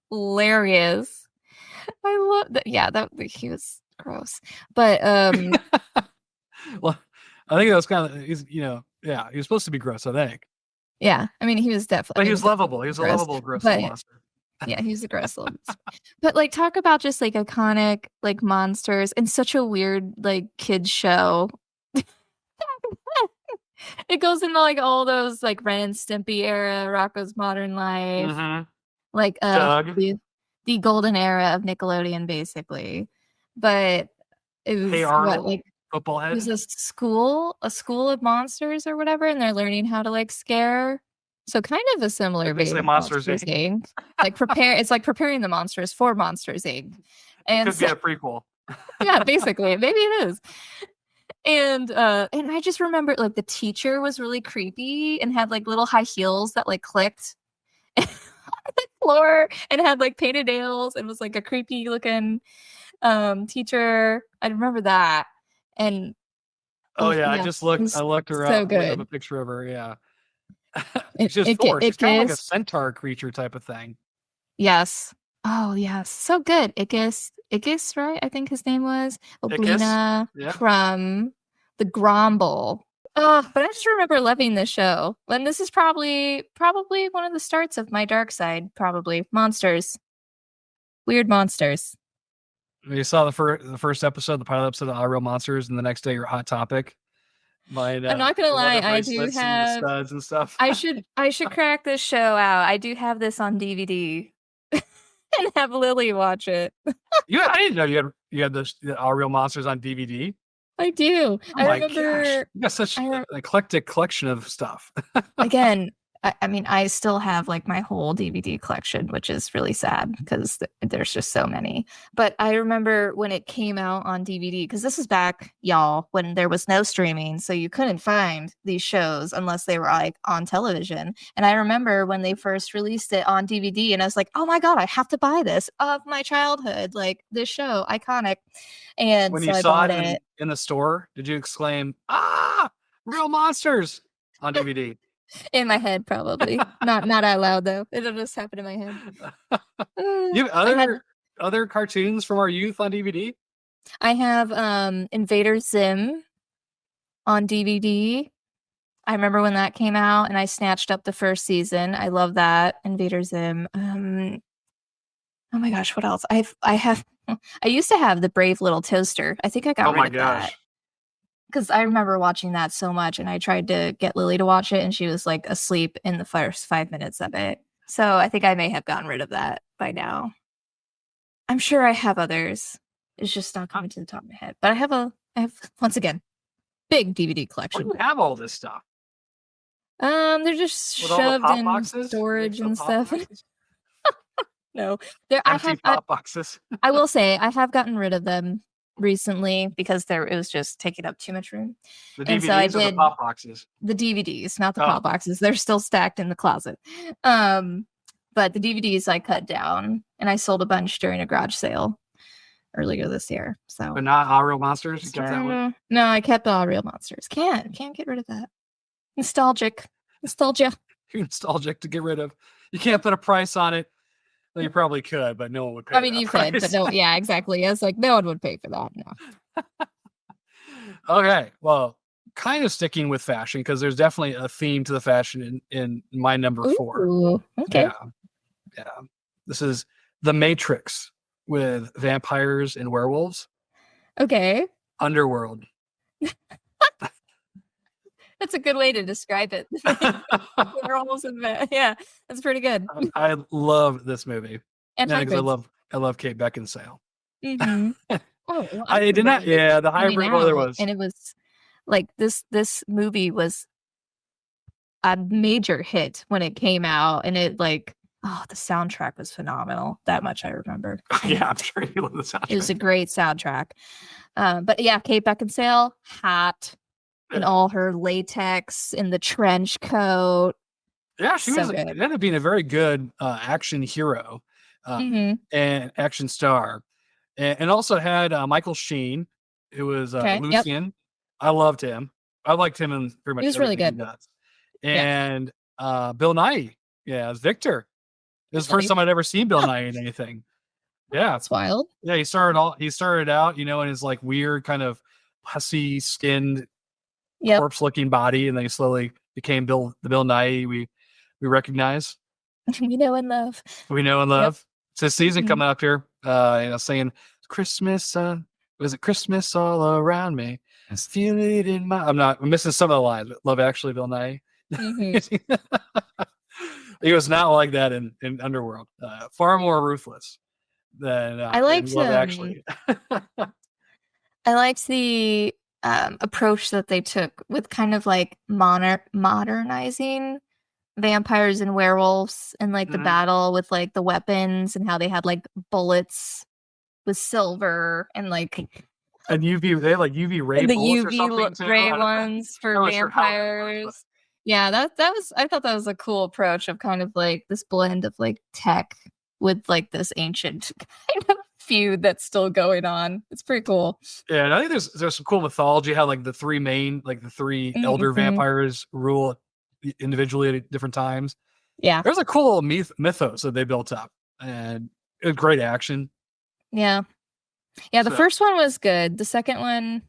[SPEAKER 2] hilarious. I love that. Yeah, he was gross. But
[SPEAKER 1] well, I think that was kind of he was supposed to be gross, I think.
[SPEAKER 2] Yeah, I mean, he was definitely.
[SPEAKER 1] But he was lovable. He was gross, a lovable gross monster.
[SPEAKER 2] Yeah, he was a gross little monster. But like, talk about just like iconic like monsters and such a weird like kids show. It goes into like all those like Ren and Stimpy era, Rocko's Modern Life, like the golden era of Nickelodeon, basically. But it was
[SPEAKER 1] Hey Arnold, like football head.
[SPEAKER 2] It was a school of monsters or whatever, and they're learning how to like scare. So kind of a similar vein. Monsters Inc. Like it's like preparing the monsters for Monsters Inc. And
[SPEAKER 1] it could be a prequel.
[SPEAKER 2] Yeah, basically, maybe it is. And I just remember like the teacher was really creepy and had like little high heels that like clicked on the floor and had like painted nails and was like a creepy looking teacher. I remember that. And
[SPEAKER 1] I looked her up.
[SPEAKER 2] So good.
[SPEAKER 1] I have a picture of her. Yeah. She's kind of like a centaur creature type of thing.
[SPEAKER 2] Yes. Oh yes. So good. Ickis, right? I think his name was Oblina from the Gromble. Oh, but I just remember loving this show. And this is probably one of the starts of my dark side, probably. Monsters. Weird monsters.
[SPEAKER 1] You saw the first episode, the pilot episode of Real Monsters, and the next day your Hot Topic.
[SPEAKER 2] I'm not gonna lie, I do have
[SPEAKER 1] studs and stuff.
[SPEAKER 2] I should crack this show out. I do have this on DVD and have Lily watch it.
[SPEAKER 1] I didn't know you had the Real Monsters on DVD.
[SPEAKER 2] I do.
[SPEAKER 1] Oh I remember. Gosh. You got such an eclectic collection of stuff.
[SPEAKER 2] Again, I mean, I still have like my whole DVD collection, which is really sad because there's just so many. But I remember when it came out on DVD, because this is back, y'all, when there was no streaming. So you couldn't find these shows unless they were like on television. And I remember when they first released it on DVD and I was like, oh my God, I have to buy this of my childhood. Like this show, iconic. And
[SPEAKER 1] when
[SPEAKER 2] so
[SPEAKER 1] you saw it in the store, did you exclaim, Real Monsters on DVD?
[SPEAKER 2] In my head, probably. not out loud though. It'll just happen in my head.
[SPEAKER 1] You have other cartoons from our youth on DVD?
[SPEAKER 2] I have Invader Zim on DVD. I remember when that came out, and I snatched up the first season. I love that. Invader Zim. Oh my gosh, what else? I used to have the Brave Little Toaster. I think I got
[SPEAKER 1] Oh
[SPEAKER 2] rid
[SPEAKER 1] my
[SPEAKER 2] of that
[SPEAKER 1] gosh.
[SPEAKER 2] because I remember watching that so much, and I tried to get Lily to watch it, and she was like asleep in the first 5 minutes of it. So I think I may have gotten rid of that by now. I'm sure I have others. It's just not coming to the top of my head. But I have once again, big DVD
[SPEAKER 1] Where do
[SPEAKER 2] collection.
[SPEAKER 1] you have all this stuff?
[SPEAKER 2] They're just
[SPEAKER 1] With all the
[SPEAKER 2] shoved
[SPEAKER 1] pop
[SPEAKER 2] in
[SPEAKER 1] boxes?
[SPEAKER 2] storage
[SPEAKER 1] The
[SPEAKER 2] and
[SPEAKER 1] pop
[SPEAKER 2] stuff.
[SPEAKER 1] boxes?
[SPEAKER 2] No,
[SPEAKER 1] Empty pop boxes.
[SPEAKER 2] I will say I have gotten rid of them recently because it was just taking up too much room.
[SPEAKER 1] The
[SPEAKER 2] And so I
[SPEAKER 1] DVDs or the
[SPEAKER 2] did
[SPEAKER 1] pop boxes?
[SPEAKER 2] the DVDs, not the
[SPEAKER 1] Oh.
[SPEAKER 2] pop boxes. They're still stacked in the closet. But the DVDs I cut down and I sold a bunch during a garage sale earlier this year. So
[SPEAKER 1] But not All Real Monsters? You kept that one?
[SPEAKER 2] No, I kept All Real Monsters. Can't get rid of that. Nostalgia.
[SPEAKER 1] You're nostalgic to get rid of. You can't put a price on it. Well, you probably could, but no one would pay.
[SPEAKER 2] I mean, you could, but no, yeah, exactly. It's like no one would pay for that. No.
[SPEAKER 1] Okay, well, kind of sticking with fashion because there's definitely a theme to the fashion in my number 4.
[SPEAKER 2] Ooh, okay.
[SPEAKER 1] Yeah. This is The Matrix with vampires and werewolves.
[SPEAKER 2] Okay.
[SPEAKER 1] Underworld.
[SPEAKER 2] That's a good way to describe it. Werewolves and yeah, that's pretty good.
[SPEAKER 1] I love this movie.
[SPEAKER 2] And
[SPEAKER 1] because I love Kate Beckinsale.
[SPEAKER 2] Mm-hmm. Oh, well,
[SPEAKER 1] I did not. Yeah, the hybrid one there was,
[SPEAKER 2] and it was like this movie was a major hit when it came out, and it the soundtrack was phenomenal. That much I remember.
[SPEAKER 1] Yeah, I'm sure you love the soundtrack.
[SPEAKER 2] It was a great soundtrack. But yeah, Kate Beckinsale, hot in all her latex in the trench coat.
[SPEAKER 1] Yeah, she ended up being a very good action hero and action star. And also had Michael Sheen, who was Lucian. Yep. I loved him. I liked him in pretty much
[SPEAKER 2] he was really good.
[SPEAKER 1] And Bill Nighy, as Victor. This is the first time I'd ever seen Bill Nighy in anything. Yeah,
[SPEAKER 2] it's wild.
[SPEAKER 1] Yeah, he started out, in his like weird kind of pussy skinned, corpse-looking body, and then he slowly became the Bill Nighy we recognize.
[SPEAKER 2] We know and love.
[SPEAKER 1] Yep. It's this season coming up here. Saying Christmas. Was it Christmas all around me? I feel it in my. I'm missing some of the lines. But Love Actually, Bill Nighy. He was not like that in Underworld. Far more ruthless than
[SPEAKER 2] I liked
[SPEAKER 1] Love Actually.
[SPEAKER 2] I liked the approach that they took with kind of like modernizing vampires and werewolves and like the battle with like the weapons and how they had like bullets with silver and like
[SPEAKER 1] UV. They had like UV ray bullets or something.
[SPEAKER 2] Ray ones for vampires. Yeah, that was. I thought that was a cool approach of kind of like this blend of like tech with like this ancient kind of feud that's still going on. It's pretty cool.
[SPEAKER 1] Yeah, and I think there's some cool mythology how like the three elder vampires rule individually at different times.
[SPEAKER 2] Yeah,
[SPEAKER 1] there's a cool mythos that they built up, and it was great action.
[SPEAKER 2] Yeah. The first one was good. The second one,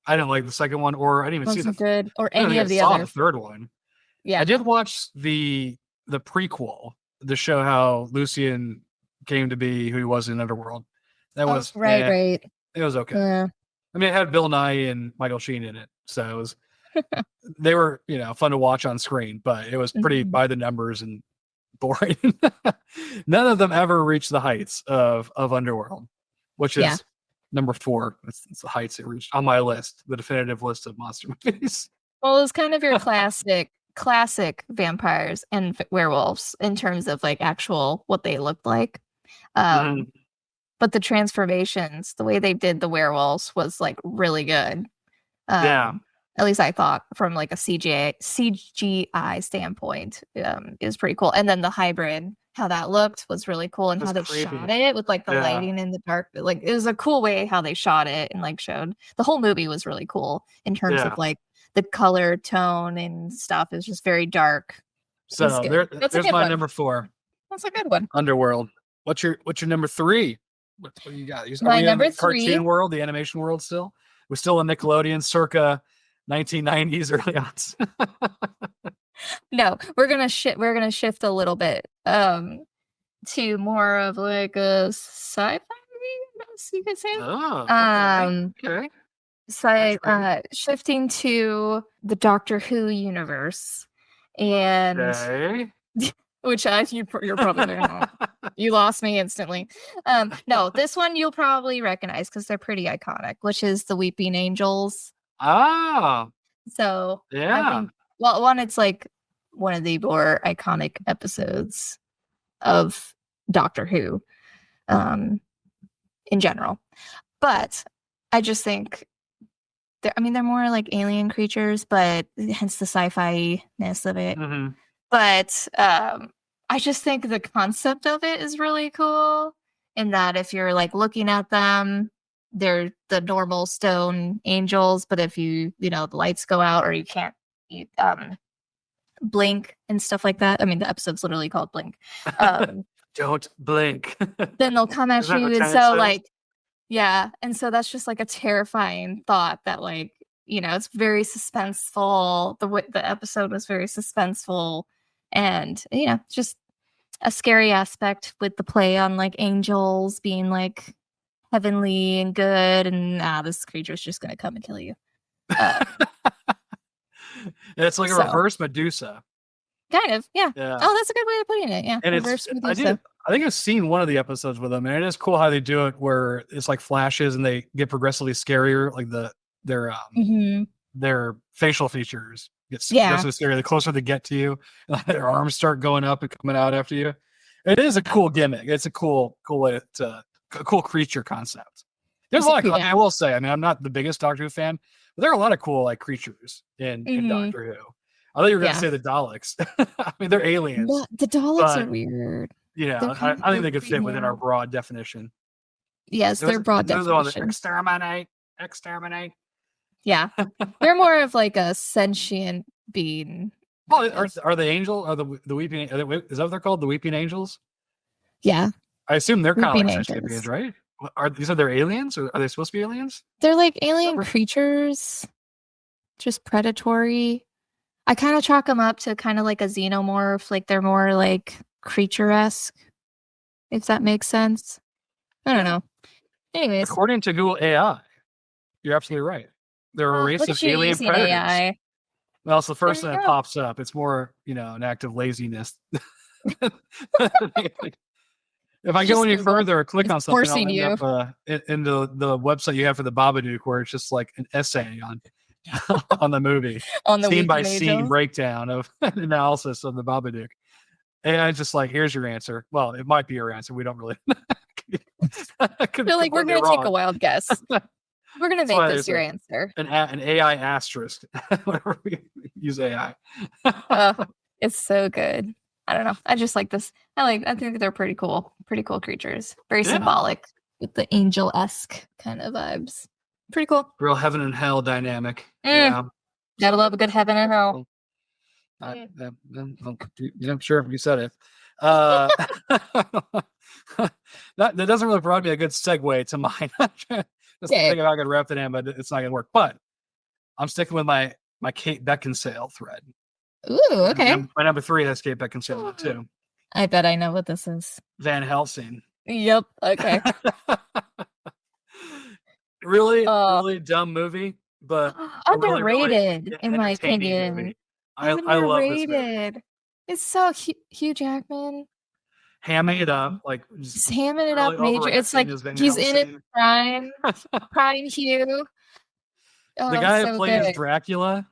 [SPEAKER 1] I didn't like the second one, or I didn't even see the
[SPEAKER 2] good or any of the other.
[SPEAKER 1] The third one.
[SPEAKER 2] Yeah,
[SPEAKER 1] I did watch the prequel to show how Lucian came to be who he was in Underworld. That was
[SPEAKER 2] right.
[SPEAKER 1] It was okay.
[SPEAKER 2] Yeah.
[SPEAKER 1] I mean, it had Bill Nighy and Michael Sheen in it, so it was. They were, fun to watch on screen, but it was pretty by the numbers and boring. None of them ever reached the heights of Underworld, which is number 4. It's the heights it reached on my list, the definitive list of monster movies.
[SPEAKER 2] Well, it's kind of your classic vampires and werewolves in terms of like actual what they looked like. But the transformations, the way they did the werewolves was like really good. At least I thought from like a CGI standpoint, it was pretty cool. And then the hybrid, how that looked was really cool, and how they shot it with like the lighting in the dark. Like it was a cool way how they shot it and like showed the whole movie was really cool in terms of like the color tone and stuff. Is just very dark.
[SPEAKER 1] So there's my number 4.
[SPEAKER 2] That's a good one.
[SPEAKER 1] Underworld. What's your number 3? What do you got?
[SPEAKER 2] My number 3.
[SPEAKER 1] Cartoon world, the animation world still? We're still in Nickelodeon circa 1990s, early aughts.
[SPEAKER 2] No, we're gonna shift a little bit to more of like a sci-fi movie, I guess you could say.
[SPEAKER 1] Oh, okay.
[SPEAKER 2] Shifting to the Doctor Who universe, and
[SPEAKER 1] Okay.
[SPEAKER 2] which you're probably like, oh, you lost me instantly. No, this one you'll probably recognize because they're pretty iconic, which is the Weeping Angels.
[SPEAKER 1] Ah,
[SPEAKER 2] So I
[SPEAKER 1] yeah.
[SPEAKER 2] think, well, one, it's like one of the more iconic episodes of Doctor Who, in general. But I just think they're more like alien creatures, but hence the sci-fi-ness of it.
[SPEAKER 1] Mm-hmm.
[SPEAKER 2] But I just think the concept of it is really cool. In that if you're like looking at them, they're the normal stone angels, but if the lights go out or you can't blink and stuff like that. I mean, the episode's literally called Blink.
[SPEAKER 1] Don't blink.
[SPEAKER 2] Then they'll come at
[SPEAKER 1] Isn't that
[SPEAKER 2] you,
[SPEAKER 1] what
[SPEAKER 2] and
[SPEAKER 1] Tenet
[SPEAKER 2] so
[SPEAKER 1] says?
[SPEAKER 2] like, yeah, and so that's just like a terrifying thought that like, it's very suspenseful. The episode was very suspenseful, and just a scary aspect with the play on like angels being like heavenly and good, and this creature's just gonna come and kill you.
[SPEAKER 1] It's like a
[SPEAKER 2] So.
[SPEAKER 1] reverse Medusa.
[SPEAKER 2] Kind of, yeah.
[SPEAKER 1] Yeah.
[SPEAKER 2] Oh, that's a good way of putting it. Yeah,
[SPEAKER 1] And
[SPEAKER 2] reverse
[SPEAKER 1] I
[SPEAKER 2] Medusa.
[SPEAKER 1] think I've seen one of the episodes with them, and it is cool how they do it where it's like flashes and they get progressively scarier, like their facial features get progressively scarier the closer they get to you. Their arms start going up and coming out after you. It is a cool gimmick. It's a cool way a cool creature concept. There's a lot of, I will say, I mean, I'm not the biggest Doctor Who fan, but there are a lot of cool like creatures in Doctor Who. I thought you were going to say the Daleks. I mean, they're aliens.
[SPEAKER 2] Well, the Daleks are weird.
[SPEAKER 1] Yeah, I think they could fit within our broad definition.
[SPEAKER 2] Yes, they're broad definition.
[SPEAKER 1] Exterminate.
[SPEAKER 2] Yeah, they're more of like a sentient being.
[SPEAKER 1] Well, are the angels? Are the weeping? Is that what they're called? The weeping angels?
[SPEAKER 2] Yeah,
[SPEAKER 1] I assume they're kind of like sentient beings, right? You said they're aliens, or are they supposed to be aliens?
[SPEAKER 2] They're like alien creatures, just predatory. I kind of chalk them up to kind of like a xenomorph. Like they're more like creature-esque, if that makes sense. I don't know. Anyways,
[SPEAKER 1] according to Google AI, you're absolutely right. They're a race of alien predators. AI. Well, it's the first thing that pops up. It's more, an act of laziness. If I go any further or click on something, I'll end up in the website you have for the Babadook, where it's just like an essay on the movie,
[SPEAKER 2] on the
[SPEAKER 1] scene by scene breakdown of analysis of the Babadook. And I just like, here's your answer. Well, it might be your answer. We don't really.
[SPEAKER 2] Feel like we're gonna take a wild guess. We're gonna make this your answer.
[SPEAKER 1] An AI asterisk. Whenever we use AI.
[SPEAKER 2] It's so good. I don't know. I just like this. I think they're pretty cool. Pretty cool creatures. Very symbolic with the angel-esque kind of vibes. Pretty cool.
[SPEAKER 1] Real heaven and hell dynamic.
[SPEAKER 2] Yeah. Gotta love a good heaven and hell.
[SPEAKER 1] I'm sure if you said it. That doesn't really provide me a good segue to mine. Just think if I could wrap it in, but it's not gonna work. But I'm sticking with my Kate Beckinsale thread.
[SPEAKER 2] Ooh, okay.
[SPEAKER 1] My number 3 has Kate Beckinsale too.
[SPEAKER 2] I bet I know what this is.
[SPEAKER 1] Van Helsing.
[SPEAKER 2] Yep. Okay.
[SPEAKER 1] really dumb movie, but
[SPEAKER 2] underrated
[SPEAKER 1] really
[SPEAKER 2] in my opinion.
[SPEAKER 1] Movie. I love this movie.
[SPEAKER 2] It's so Hugh Jackman
[SPEAKER 1] hamming it up,
[SPEAKER 2] just hamming it up major. It's like he's in it crying Hugh.
[SPEAKER 1] The guy that plays Dracula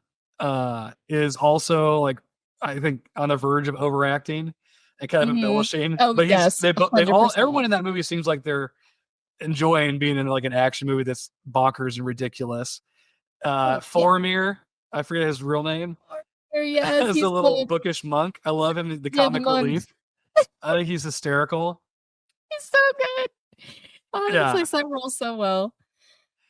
[SPEAKER 1] is also I think on the verge of overacting and kind of embellishing.
[SPEAKER 2] Oh,
[SPEAKER 1] but
[SPEAKER 2] yes,
[SPEAKER 1] everyone in that movie seems like they're enjoying being in an action movie that's bonkers and ridiculous. Faramir, I forget his real name.
[SPEAKER 2] Yes,
[SPEAKER 1] as a little bookish monk. I love him. The comic relief. I think he's hysterical.
[SPEAKER 2] He's so good. Oh, he plays that role so well.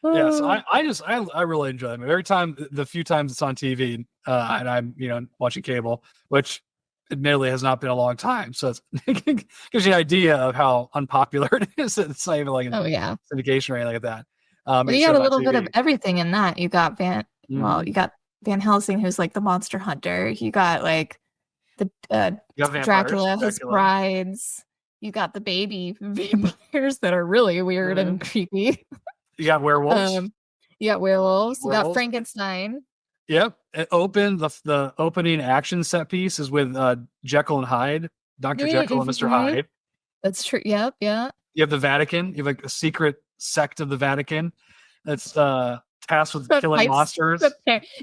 [SPEAKER 1] Yeah, so I really enjoy him. Every time, the few times it's on TV, and I'm watching cable, which admittedly has not been a long time, so it gives you an idea of how unpopular it is. It's not even like syndication or anything like that.
[SPEAKER 2] You got a little bit of everything in that. You got Well, you got Van Helsing, who's like the monster hunter. You got like the
[SPEAKER 1] You got vampires,
[SPEAKER 2] Dracula, his brides. You got the baby vampires that are really weird and creepy.
[SPEAKER 1] You got werewolves.
[SPEAKER 2] You got werewolves. You got Frankenstein.
[SPEAKER 1] Yep. It opened the opening action set piece is with Jekyll and Hyde, Dr. Jekyll and Mr. Hyde.
[SPEAKER 2] That's true. Yep. Yeah.
[SPEAKER 1] You have the Vatican. You have like a secret sect of the Vatican that's tasked with killing monsters.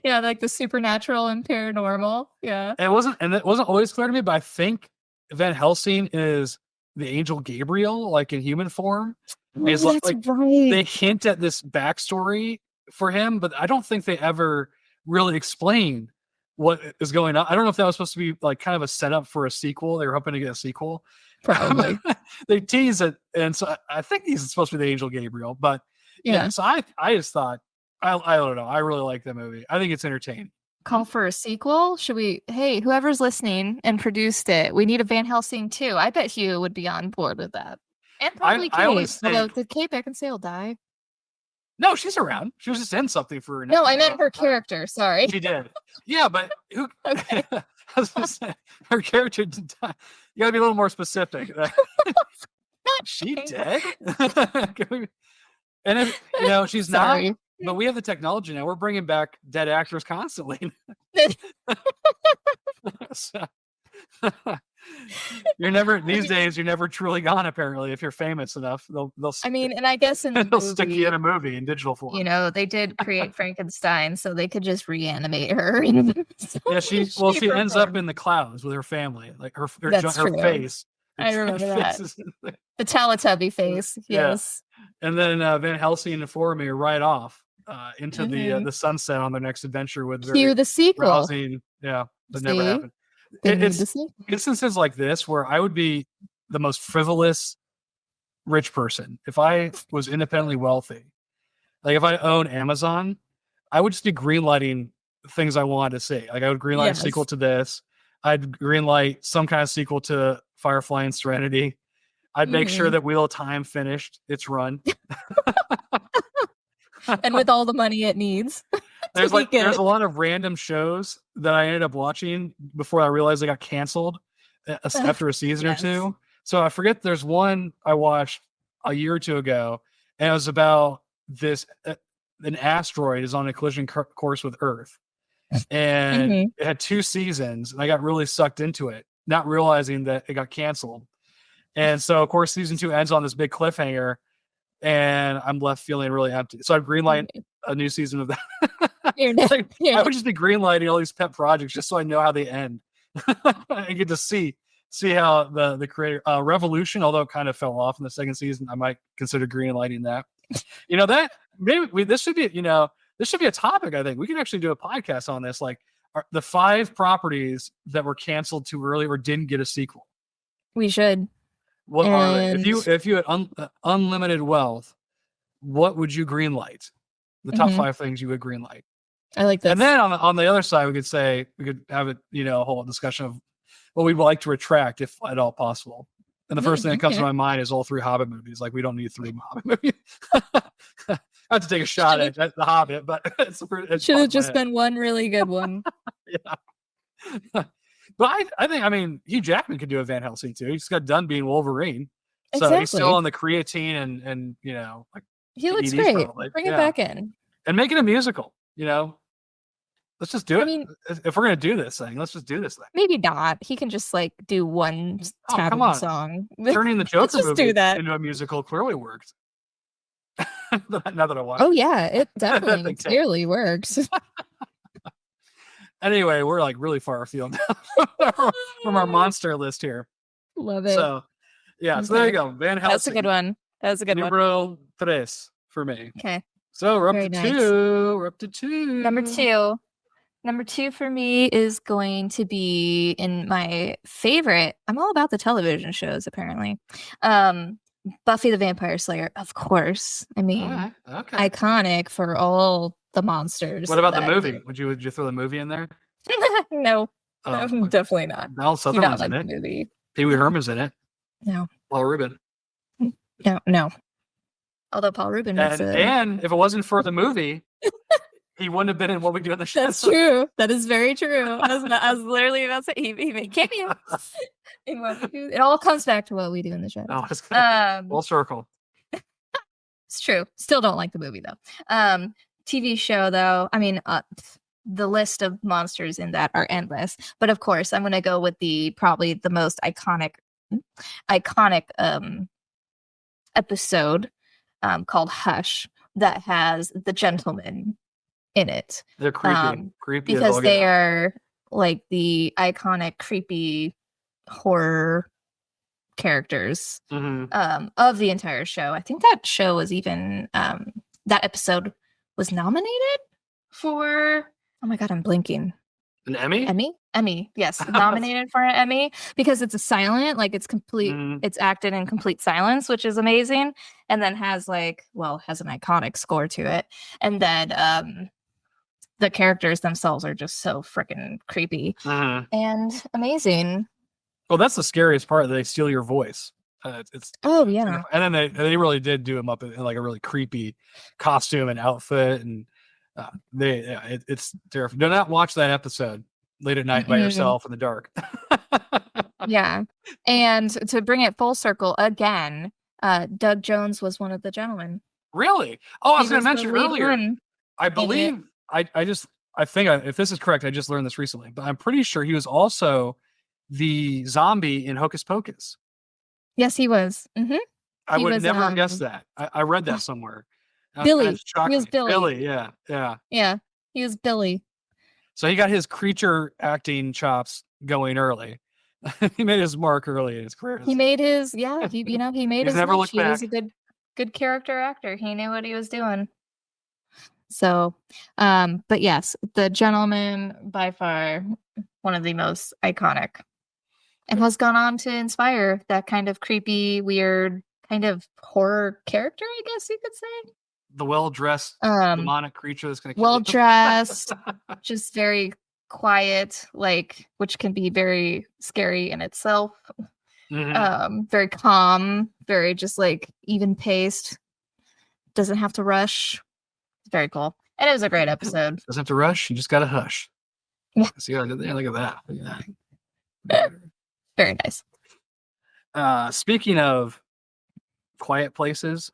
[SPEAKER 2] Yeah, like the supernatural and paranormal. Yeah.
[SPEAKER 1] It wasn't always clear to me, but I think Van Helsing is the angel Gabriel, like in human form.
[SPEAKER 2] That's
[SPEAKER 1] like
[SPEAKER 2] right.
[SPEAKER 1] They hint at this backstory for him, but I don't think they ever really explain what is going on. I don't know if that was supposed to be like kind of a setup for a sequel. They were hoping to get a sequel.
[SPEAKER 2] Probably.
[SPEAKER 1] They tease it, and so I think he's supposed to be the angel Gabriel. But yeah, so I just thought I don't know. I really like the movie. I think it's entertaining.
[SPEAKER 2] Call for a sequel? Should we? Hey, whoever's listening and produced it, we need a Van Helsing too. I bet Hugh would be on board with that. And probably Kate. Although did Kate Beckinsale die?
[SPEAKER 1] No, she's around. She was just in something for her.
[SPEAKER 2] No, I meant her character. Sorry.
[SPEAKER 1] She did. Yeah, but who? Okay. I was gonna say, her character did die. You gotta be a little more specific. She dead? And if she's not. But we have the technology now. We're bringing back dead actors constantly. So, these days you're never truly gone. Apparently, if you're famous enough, they'll.
[SPEAKER 2] I mean, and I guess
[SPEAKER 1] they'll stick you in a movie in digital form.
[SPEAKER 2] They did create Frankenstein, so they could just reanimate her.
[SPEAKER 1] Yeah, she ends up in the clouds with her family, like her face.
[SPEAKER 2] I remember that. The Teletubby face. Yes.
[SPEAKER 1] Yeah. And then Van Helsing and Boromir ride off into the sunset on their next adventure with
[SPEAKER 2] the sequel.
[SPEAKER 1] Rousing, that never happened. It's instances like this where I would be the most frivolous rich person if I was independently wealthy. Like if I own Amazon, I would just be greenlighting things I wanted to see. Like I would greenlight a sequel to this. I'd greenlight some kind of sequel to Firefly and Serenity. I'd make sure that Wheel of Time finished its run.
[SPEAKER 2] And with all the money it needs.
[SPEAKER 1] There's a lot of random shows that I ended up watching before I realized they got canceled after a season or two. So I forget there's one I watched a year or two ago, and it was about this an asteroid is on a collision course with Earth. And it had 2 seasons, and I got really sucked into it, not realizing that it got canceled. And so, of course, season 2 ends on this big cliffhanger, and I'm left feeling really empty. So I've greenlight a new season of that. I would just be greenlighting all these pet projects just so I know how they end. I get to see how the creator Revolution, although it kind of fell off in the 2nd season, I might consider greenlighting that. That maybe this should be this should be a topic. I think we can actually do a podcast on this, like the 5 properties that were canceled too early or didn't get a sequel.
[SPEAKER 2] We should.
[SPEAKER 1] What are they? If you had unlimited wealth, what would you greenlight? The top 5 things you would greenlight.
[SPEAKER 2] I like that.
[SPEAKER 1] And then on the other side, we could have it, a whole discussion of what we'd like to retract if at all possible. And the first thing that comes to my mind is all 3 Hobbit movies. Like we don't need 3 Hobbit movies. I have to take a shot at the Hobbit, but it
[SPEAKER 2] should have just been one really good one.
[SPEAKER 1] Yeah. But I think Hugh Jackman could do a Van Helsing too. He just got done being Wolverine. So he's still on the creatine and like
[SPEAKER 2] he looks great. Probably. Bring it back in.
[SPEAKER 1] And make it a musical, Let's just do it. If we're gonna do this thing, let's just do this thing.
[SPEAKER 2] Maybe not. He can just like do one song.
[SPEAKER 1] Turning the Joker movie into a musical clearly worked. Now that I watch.
[SPEAKER 2] Oh yeah, it definitely clearly works.
[SPEAKER 1] Anyway, we're like really far afield from our monster list here.
[SPEAKER 2] Love it.
[SPEAKER 1] So yeah, so there you go. Van Helsing.
[SPEAKER 2] That's a good one.
[SPEAKER 1] Numero 3 for me.
[SPEAKER 2] Okay.
[SPEAKER 1] So we're up to 2. We're up to 2.
[SPEAKER 2] Number 2 for me is going to be in my favorite. I'm all about the television shows, apparently. Buffy the Vampire Slayer, of course. Iconic for all the monsters.
[SPEAKER 1] What about the movie? Would you throw the movie in there?
[SPEAKER 2] No, definitely not.
[SPEAKER 1] Mel Sutherland's in it.
[SPEAKER 2] Movie.
[SPEAKER 1] Pee Wee Herman's in it.
[SPEAKER 2] No.
[SPEAKER 1] Paul Rubin.
[SPEAKER 2] No. Although Paul Rubin makes
[SPEAKER 1] and if it wasn't for the movie, he wouldn't have been in What We Do in the Shadows.
[SPEAKER 2] That's true. That is very true. I was literally about to say he made cameos in What We Do. It all comes back to What We Do in the Shadows.
[SPEAKER 1] Oh, it's full circle.
[SPEAKER 2] It's true. Still don't like the movie though. TV show though. I mean, the list of monsters in that are endless. But of course, I'm gonna go with probably the most iconic episode called Hush that has the gentleman in it.
[SPEAKER 1] They're creepy. Creepy
[SPEAKER 2] because they are like the iconic creepy horror characters of the entire show. I think that show was even that episode was nominated for, oh my god, I'm blinking.
[SPEAKER 1] An Emmy?
[SPEAKER 2] Emmy, yes. Nominated for an Emmy because it's a silent, like it's complete, it's acted in complete silence, which is amazing. And then has an iconic score to it. And then the characters themselves are just so freaking creepy and amazing.
[SPEAKER 1] Well, that's the scariest part. They steal your voice.
[SPEAKER 2] Oh yeah.
[SPEAKER 1] And then they really did do him up in like a really creepy costume and outfit, and it's terrifying. Do not watch that episode late at night by yourself in the dark.
[SPEAKER 2] Yeah, and to bring it full circle again, Doug Jones was one of the gentlemen.
[SPEAKER 1] Really? Oh, I was going to mention earlier. I believe I think if this is correct, I just learned this recently, but I'm pretty sure he was also the zombie in Hocus Pocus.
[SPEAKER 2] Yes, he was.
[SPEAKER 1] I would never have guessed that. I read that somewhere.
[SPEAKER 2] Billy. He was Billy.
[SPEAKER 1] Billy, yeah.
[SPEAKER 2] Yeah, he was Billy.
[SPEAKER 1] So he got his creature acting chops going early. He made his mark early in his career.
[SPEAKER 2] He made his, he made his
[SPEAKER 1] never looked back.
[SPEAKER 2] He was a good character actor. He knew what he was doing. So, but yes, the gentleman by far one of the most iconic, and has gone on to inspire that kind of creepy, weird kind of horror character, I guess you could say.
[SPEAKER 1] The well-dressed demonic creature that's going to kill
[SPEAKER 2] well-dressed, just very quiet, which can be very scary in itself. Very calm, very just even paced. Doesn't have to rush. Very cool. And it was a great episode.
[SPEAKER 1] Doesn't have to rush. You just got to hush.
[SPEAKER 2] Yeah.
[SPEAKER 1] See how I did there? Look at that.
[SPEAKER 2] Very nice.
[SPEAKER 1] Speaking of quiet places,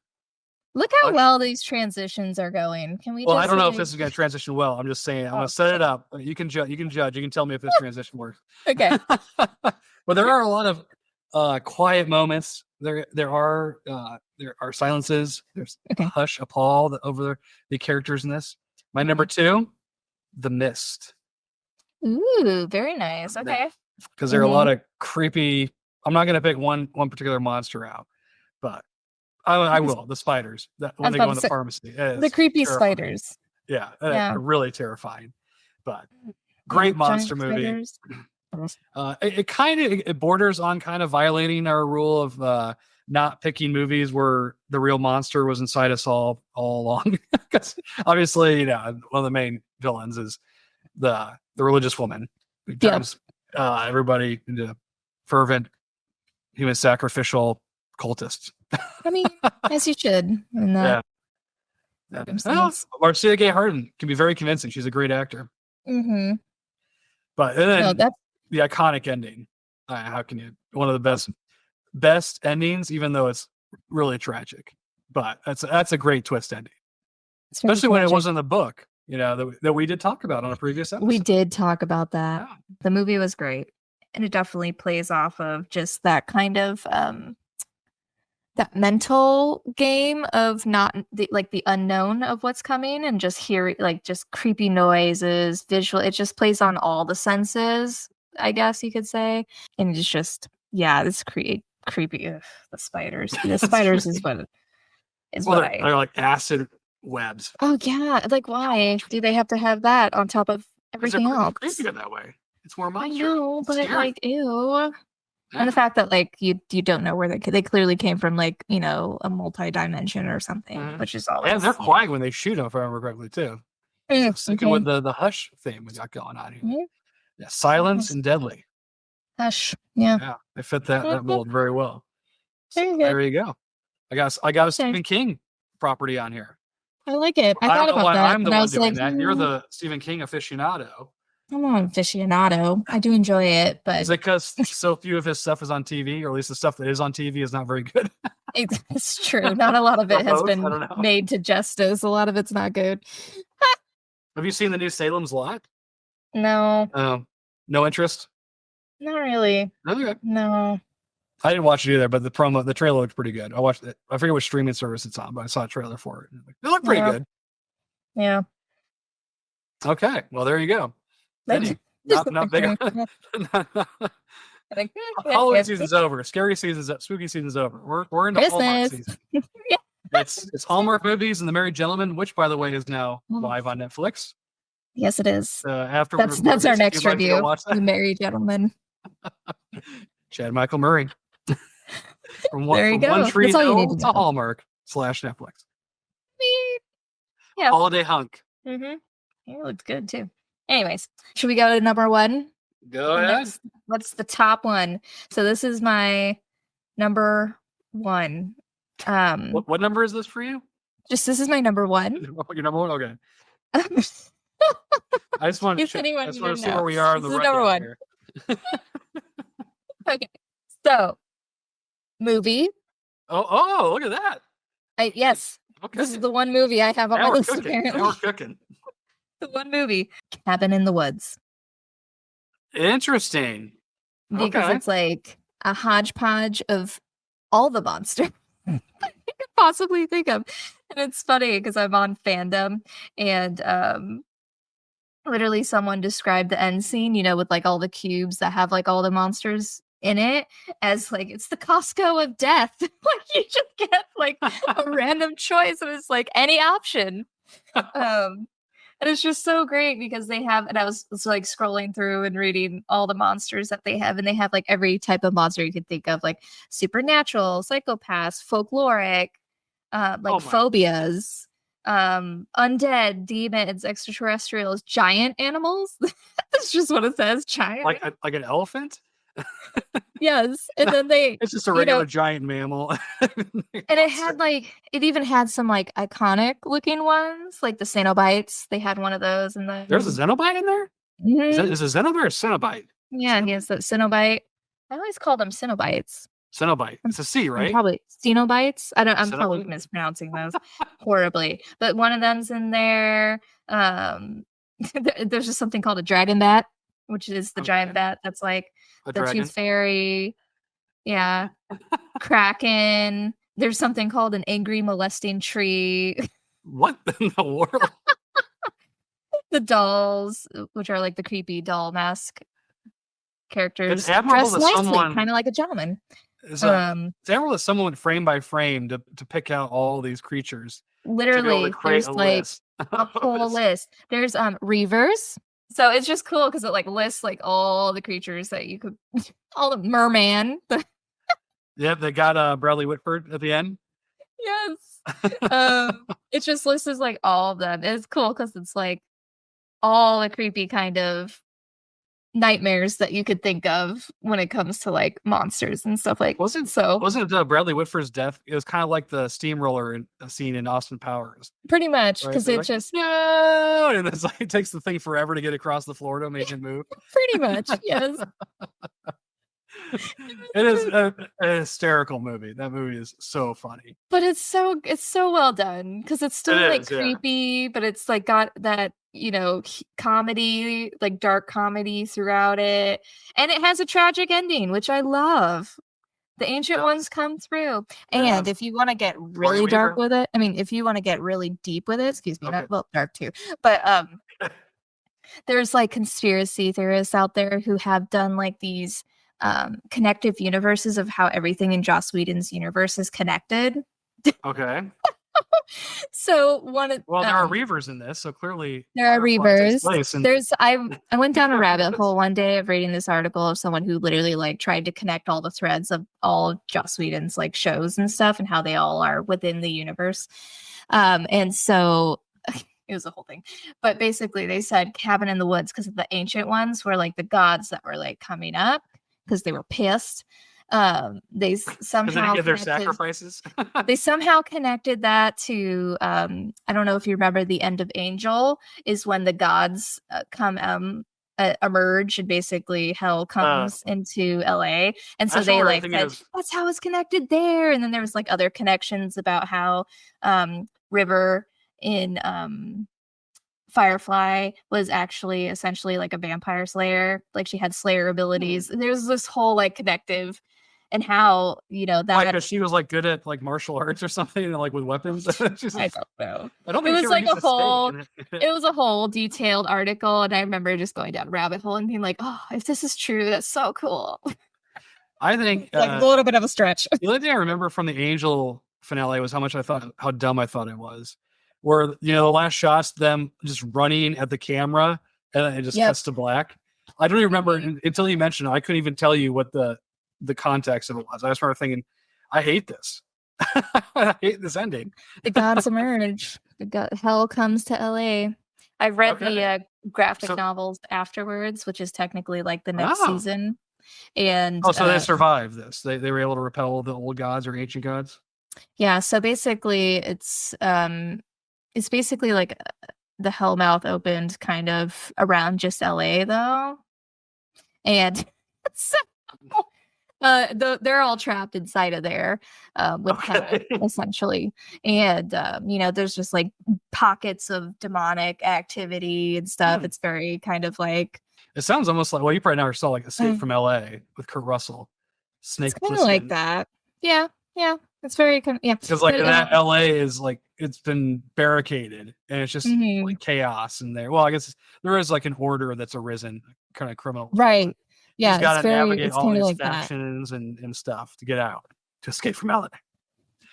[SPEAKER 2] look how well these transitions are going. Can we?
[SPEAKER 1] Well, I don't know if this is going to transition well. I'm just saying. I'm going to set it up. You can judge. You can tell me if this transition works.
[SPEAKER 2] Okay.
[SPEAKER 1] But there are a lot of quiet moments. There are silences. There's hush, appall over the characters in this. My number 2, The Mist.
[SPEAKER 2] Ooh, very nice. Okay.
[SPEAKER 1] Because there are a lot of creepy. I'm not going to pick one particular monster out, but I will. The spiders when they go in the pharmacy.
[SPEAKER 2] The creepy spiders.
[SPEAKER 1] Yeah, really terrifying. But great monster movie. It kind of borders on kind of violating our rule of not picking movies where the real monster was inside us all along. Because obviously, one of the main villains is the religious woman who turns everybody into fervent human sacrificial cultists.
[SPEAKER 2] I mean, as you should.
[SPEAKER 1] Marcia Gay Harden can be very convincing. She's a great actor. But then the iconic ending. How can you? One of the best endings, even though it's really tragic. But that's a great twist ending, especially when it wasn't in the book. That we did talk about on a previous episode.
[SPEAKER 2] We did talk about that. Yeah. The movie was great, and it definitely plays off of just that kind of that mental game of not the unknown of what's coming, and just hearing just creepy noises, visual. It just plays on all the senses, I guess you could say, and it's just it's creepy. Ugh, the spiders. The spiders is what
[SPEAKER 1] they're like acid webs.
[SPEAKER 2] Oh yeah, why do they have to have that on top of everything else?
[SPEAKER 1] Creepy that way. It's more monster.
[SPEAKER 2] I know, but ew. And the fact that you don't know where they clearly came from, a multi-dimension or something, which is always.
[SPEAKER 1] And they're quiet when they shoot them, if I remember correctly, too. Sticking with the hush theme we got going on here. Yeah, silence and deadly.
[SPEAKER 2] Hush. Yeah.
[SPEAKER 1] Yeah, they fit that mold very well. So, there you go. I got a Stephen King property on here.
[SPEAKER 2] I like it. I
[SPEAKER 1] I
[SPEAKER 2] thought
[SPEAKER 1] don't know
[SPEAKER 2] about
[SPEAKER 1] why
[SPEAKER 2] that,
[SPEAKER 1] I'm the
[SPEAKER 2] but I
[SPEAKER 1] one
[SPEAKER 2] was
[SPEAKER 1] doing
[SPEAKER 2] like,
[SPEAKER 1] that. You're the Stephen King aficionado.
[SPEAKER 2] I'm not an aficionado. I do enjoy it, but
[SPEAKER 1] Is it because so few of his stuff is on TV, or at least the stuff that is on TV is not very good?
[SPEAKER 2] it's true. Not a lot of
[SPEAKER 1] Or
[SPEAKER 2] it has
[SPEAKER 1] both? I
[SPEAKER 2] been
[SPEAKER 1] don't know.
[SPEAKER 2] made to justice. A lot of it's not good.
[SPEAKER 1] Have you seen the new Salem's Lot?
[SPEAKER 2] No,
[SPEAKER 1] No interest.
[SPEAKER 2] not really.
[SPEAKER 1] Okay.
[SPEAKER 2] No.
[SPEAKER 1] I didn't watch it either, but the trailer looked pretty good. I watched it. I forget which streaming service it's on, but I saw a trailer for it. It looked pretty
[SPEAKER 2] Yeah.
[SPEAKER 1] good.
[SPEAKER 2] Yeah.
[SPEAKER 1] Okay, well there you go.
[SPEAKER 2] That's
[SPEAKER 1] Not big.
[SPEAKER 2] like,
[SPEAKER 1] Halloween
[SPEAKER 2] yeah.
[SPEAKER 1] season's over. Scary season's up. Spooky season's over. We're into Hallmark
[SPEAKER 2] Christmas.
[SPEAKER 1] season.
[SPEAKER 2] Yeah.
[SPEAKER 1] It's Hallmark movies and The Married Gentleman, which by the way is now live on Netflix.
[SPEAKER 2] Yes, it is.
[SPEAKER 1] After
[SPEAKER 2] That's our next
[SPEAKER 1] if you'd like to go
[SPEAKER 2] review.
[SPEAKER 1] watch that.
[SPEAKER 2] The Married Gentleman.
[SPEAKER 1] Chad Michael Murray. From
[SPEAKER 2] There you go.
[SPEAKER 1] One Tree
[SPEAKER 2] That's all you
[SPEAKER 1] Hill
[SPEAKER 2] need to
[SPEAKER 1] to
[SPEAKER 2] know.
[SPEAKER 1] Hallmark / Netflix.
[SPEAKER 2] Yeah.
[SPEAKER 1] Holiday hunk.
[SPEAKER 2] Mm-hmm. It looks good too. Anyways, should we go to number one?
[SPEAKER 1] Go ahead.
[SPEAKER 2] What's the top one? So this is my number one.
[SPEAKER 1] What number is this for you?
[SPEAKER 2] This is my number one.
[SPEAKER 1] Your number one? Okay. I just want to see where we are in the
[SPEAKER 2] This is number one.
[SPEAKER 1] here.
[SPEAKER 2] Okay. So movie.
[SPEAKER 1] Oh, look at that.
[SPEAKER 2] Yes.
[SPEAKER 1] Okay.
[SPEAKER 2] This is the one movie I have on
[SPEAKER 1] Now
[SPEAKER 2] my
[SPEAKER 1] we're
[SPEAKER 2] list,
[SPEAKER 1] cooking.
[SPEAKER 2] apparently.
[SPEAKER 1] Now we're cooking.
[SPEAKER 2] The one movie. Cabin in the Woods.
[SPEAKER 1] Interesting.
[SPEAKER 2] Because
[SPEAKER 1] Okay.
[SPEAKER 2] it's like a hodgepodge of all the monsters you could possibly think of. And it's funny because I'm on fandom and literally someone described the end scene, with like all the cubes that have like all the monsters in it as like it's the Costco of death. Like you just get like a random choice and it's like any option. And it's just so great because they have, and I was like scrolling through and reading all the monsters that they have, and they have like every type of monster you could think of, like supernatural, psychopaths, folkloric, phobias, undead, demons, extraterrestrials, giant animals. That's just what it says, giant.
[SPEAKER 1] Like an elephant?
[SPEAKER 2] Yes. And then
[SPEAKER 1] it's just a regular giant mammal.
[SPEAKER 2] And it even had some like iconic looking ones, like the Cenobites. They had one of those in the
[SPEAKER 1] There's a Cenobite in there?
[SPEAKER 2] Mhm.
[SPEAKER 1] Is it Cenobite or Cenobite?
[SPEAKER 2] Yeah, he has that Cenobite. I always call them Cenobites.
[SPEAKER 1] Cenobite. It's a C, right?
[SPEAKER 2] Probably Cenobites. I'm
[SPEAKER 1] Cenobite?
[SPEAKER 2] probably mispronouncing those horribly. But one of them's in there. There's just something called a dragon bat, which is the giant bat that's like the tooth fairy. Yeah. Kraken. There's something called an angry molesting tree.
[SPEAKER 1] What in the world?
[SPEAKER 2] The dolls, which are like the creepy doll mask characters,
[SPEAKER 1] It's admirable
[SPEAKER 2] dressed
[SPEAKER 1] that
[SPEAKER 2] nicely, kind of like a gentleman.
[SPEAKER 1] It's admirable that someone went frame by frame to pick out all these creatures.
[SPEAKER 2] Literally, there's like a whole list. There's Reavers. So it's just cool because it like lists like all the creatures that you could, all the merman.
[SPEAKER 1] Yeah, they got Bradley Whitford at the end.
[SPEAKER 2] Yes. It just lists like all of them. It's cool because it's like all the creepy kind of nightmares that you could think of when it comes to like monsters and stuff like.
[SPEAKER 1] Wasn't Bradley Whitford's death? It was kind of like the steamroller scene in Austin Powers.
[SPEAKER 2] Pretty much, because
[SPEAKER 1] right?
[SPEAKER 2] it just
[SPEAKER 1] no, and it's like it takes the thing forever to get across the floor to make it move.
[SPEAKER 2] Pretty much, yes.
[SPEAKER 1] It is a hysterical movie. That movie is so funny.
[SPEAKER 2] But it's so well done because it's still creepy, but it's like got that, comedy, like dark comedy throughout it. And it has a tragic ending, which I love. The ancient ones come through. And if you want to get really dark with it, if you want to get really deep with it, excuse me, dark too. But there's like conspiracy theorists out there who have done like these connective universes of how everything in Joss Whedon's universe is connected.
[SPEAKER 1] Okay.
[SPEAKER 2] So
[SPEAKER 1] there are Reavers in this, so clearly
[SPEAKER 2] there are Reavers. I went down a rabbit hole one day of reading this article of someone who literally like tried to connect all the threads of all of Joss Whedon's like shows and stuff and how they all are within the universe. And so it was a whole thing. But basically they said Cabin in the Woods because of the ancient ones were like the gods that were like coming up because they were pissed. They
[SPEAKER 1] Because they
[SPEAKER 2] somehow
[SPEAKER 1] didn't get their
[SPEAKER 2] connected,
[SPEAKER 1] sacrifices.
[SPEAKER 2] they somehow connected that to I don't know if you remember the end of Angel is when the gods emerge and basically hell comes into LA, and
[SPEAKER 1] I
[SPEAKER 2] so
[SPEAKER 1] just
[SPEAKER 2] they
[SPEAKER 1] remember
[SPEAKER 2] like
[SPEAKER 1] thinking
[SPEAKER 2] said
[SPEAKER 1] of
[SPEAKER 2] that's how it's connected there, and then there was like other connections about how River in Firefly was actually essentially like a vampire slayer, like she had slayer abilities. There's this whole like connective, and how
[SPEAKER 1] like
[SPEAKER 2] that
[SPEAKER 1] because she was like good at like martial arts or something, like with weapons.
[SPEAKER 2] I don't know.
[SPEAKER 1] I don't
[SPEAKER 2] It
[SPEAKER 1] think she
[SPEAKER 2] was
[SPEAKER 1] ever
[SPEAKER 2] like
[SPEAKER 1] used
[SPEAKER 2] a
[SPEAKER 1] a stake
[SPEAKER 2] whole
[SPEAKER 1] in it.
[SPEAKER 2] it was a whole detailed article, and I remember just going down a rabbit hole and being like, oh, if this is true, that's so cool.
[SPEAKER 1] I think
[SPEAKER 2] Like a little bit of a stretch.
[SPEAKER 1] the only thing I remember from the Angel finale was how dumb I thought it was. Where the last shots, them just running at the camera, and then it just
[SPEAKER 2] Yep.
[SPEAKER 1] cuts to black. I don't even remember until you mentioned it. I couldn't even tell you what the context of it was. I just remember thinking, I hate this. I hate this ending.
[SPEAKER 2] The gods emerge. Hell comes to LA. I've read the graphic novels afterwards, which is technically like the next season. And
[SPEAKER 1] so they survived this. They were able to repel the old gods or ancient gods.
[SPEAKER 2] Yeah, so basically it's basically like the Hellmouth opened kind of around just LA though. And so they're all trapped inside of there with hell, essentially. And there's just like pockets of demonic activity and stuff. It's very kind of like,
[SPEAKER 1] it sounds almost like, well, you probably never saw like Escape from LA with Kurt Russell. Snake
[SPEAKER 2] kind of like that. Yeah. It's very
[SPEAKER 1] because like that LA is like it's been barricaded and it's just like chaos in there. Well, I guess there is like an order that's arisen, kind of criminal,
[SPEAKER 2] right? Yeah,
[SPEAKER 1] he's got to navigate
[SPEAKER 2] it's
[SPEAKER 1] all these
[SPEAKER 2] like
[SPEAKER 1] factions and stuff to get out, to escape from LA.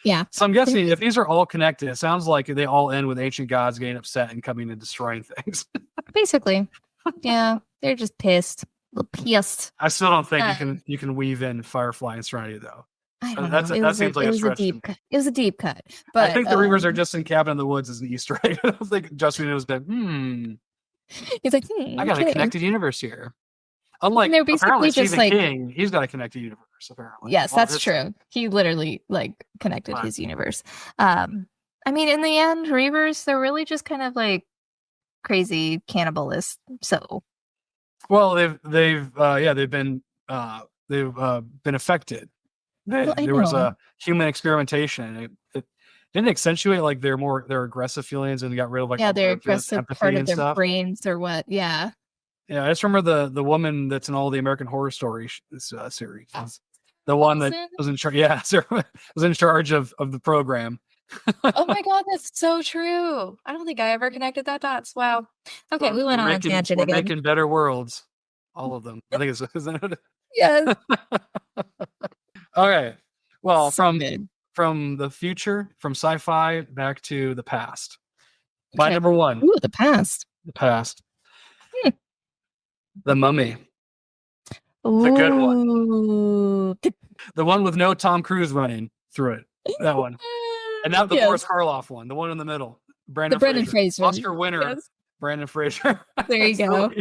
[SPEAKER 2] Yeah.
[SPEAKER 1] So I'm guessing if these are all connected, it sounds like they all end with ancient gods getting upset and coming and destroying things.
[SPEAKER 2] Basically, yeah, they're just pissed. Pissed.
[SPEAKER 1] I still don't think you can weave in Firefly and Serenity though.
[SPEAKER 2] I don't know.
[SPEAKER 1] That seems like a stretch.
[SPEAKER 2] It was a deep cut. But
[SPEAKER 1] I think the Reavers are just in Cabin in the Woods as an Easter egg. I don't think Justin has been.
[SPEAKER 2] He's like,
[SPEAKER 1] I got a connected universe here. Unlike apparently Stephen King, he's got a connected universe. Apparently,
[SPEAKER 2] yes, that's true. He literally like connected his universe. I mean, in the end, Reavers, they're really just kind of like crazy cannibalists. So,
[SPEAKER 1] well, they've been affected. There was a human experimentation. It didn't accentuate like their aggressive feelings and got rid of like
[SPEAKER 2] their aggressive part of their brains or what? Yeah.
[SPEAKER 1] Yeah, I just remember the woman that's in all the American Horror Story series. The one that was in charge. Yeah, was in charge of the program.
[SPEAKER 2] Oh my god, that's so true. I don't think I ever connected that dots. Wow. Okay, we went on a tangent again.
[SPEAKER 1] Making better worlds, all of them. I think it's isn't it?
[SPEAKER 2] Yes.
[SPEAKER 1] Okay. Well, from the future, from sci-fi back to the past. My number one.
[SPEAKER 2] Ooh, the past.
[SPEAKER 1] The past. The Mummy. The good one. The one with no Tom Cruise running through it. That one. And now the Boris Karloff one. The one in the middle. Brandon Fraser. Oscar winner. Yes. Brandon Fraser.
[SPEAKER 2] There you go.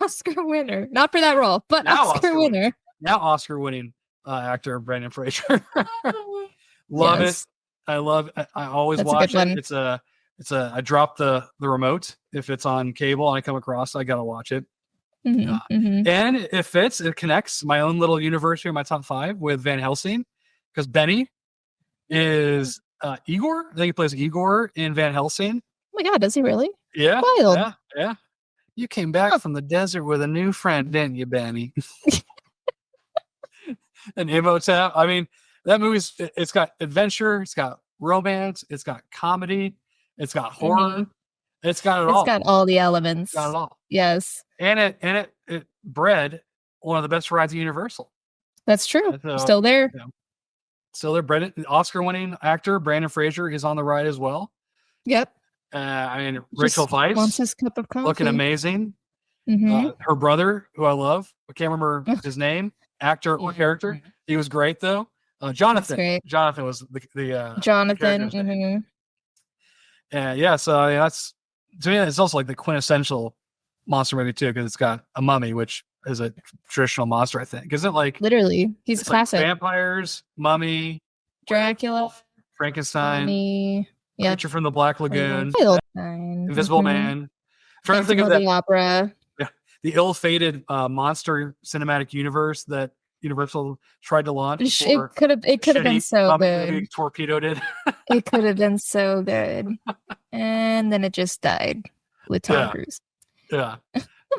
[SPEAKER 2] Oscar winner. Not for that role, but now Oscar winner.
[SPEAKER 1] Now Oscar winning actor Brandon Fraser. Love it. I love it. I always watch it. I drop the remote if it's on cable and I come across it, I gotta watch it. And it fits, it connects my own little universe here, my top 5 with Van Helsing, because Benny is Igor. I think he plays Igor in Van Helsing.
[SPEAKER 2] Oh my god, does he really?
[SPEAKER 1] Yeah.
[SPEAKER 2] Wild.
[SPEAKER 1] Yeah. You came back from the desert with a new friend, didn't you, Benny? And Imhotep. I mean, that movie's it's got adventure, it's got romance, it's got comedy, it's got horror. It's got it all.
[SPEAKER 2] It's got all the elements.
[SPEAKER 1] Got it all.
[SPEAKER 2] Yes.
[SPEAKER 1] And it bred one of the best rides at Universal.
[SPEAKER 2] That's true. So, still there.
[SPEAKER 1] Yeah. Still there. Oscar-winning actor Brandon Fraser is on the ride as well.
[SPEAKER 2] Yep.
[SPEAKER 1] I mean, Rachel Weisz
[SPEAKER 2] wants his cup of coffee.
[SPEAKER 1] looking amazing. Her brother, who I love, I can't remember his name, actor or character. He was great though. Jonathan. Jonathan was the
[SPEAKER 2] Jonathan.
[SPEAKER 1] So that's, to me, it's also like the quintessential monster movie too, because it's got a mummy, which as a traditional monster. I think isn't it like
[SPEAKER 2] Literally, he's
[SPEAKER 1] it's like
[SPEAKER 2] classic.
[SPEAKER 1] vampires, mummy,
[SPEAKER 2] Dracula,
[SPEAKER 1] Frankenstein,
[SPEAKER 2] Mummy, yep.
[SPEAKER 1] Creature from the Black Lagoon, Invisible
[SPEAKER 2] Mhm.
[SPEAKER 1] Man. I'm trying to think
[SPEAKER 2] Phantom
[SPEAKER 1] of that.
[SPEAKER 2] the Opera.
[SPEAKER 1] The ill-fated monster cinematic universe that Universal tried to launch before
[SPEAKER 2] It could have been
[SPEAKER 1] shitty
[SPEAKER 2] so
[SPEAKER 1] Mummy
[SPEAKER 2] good.
[SPEAKER 1] movie torpedoed it.
[SPEAKER 2] It could have been so good. And then it just died with Tom Cruise.
[SPEAKER 1] Yeah.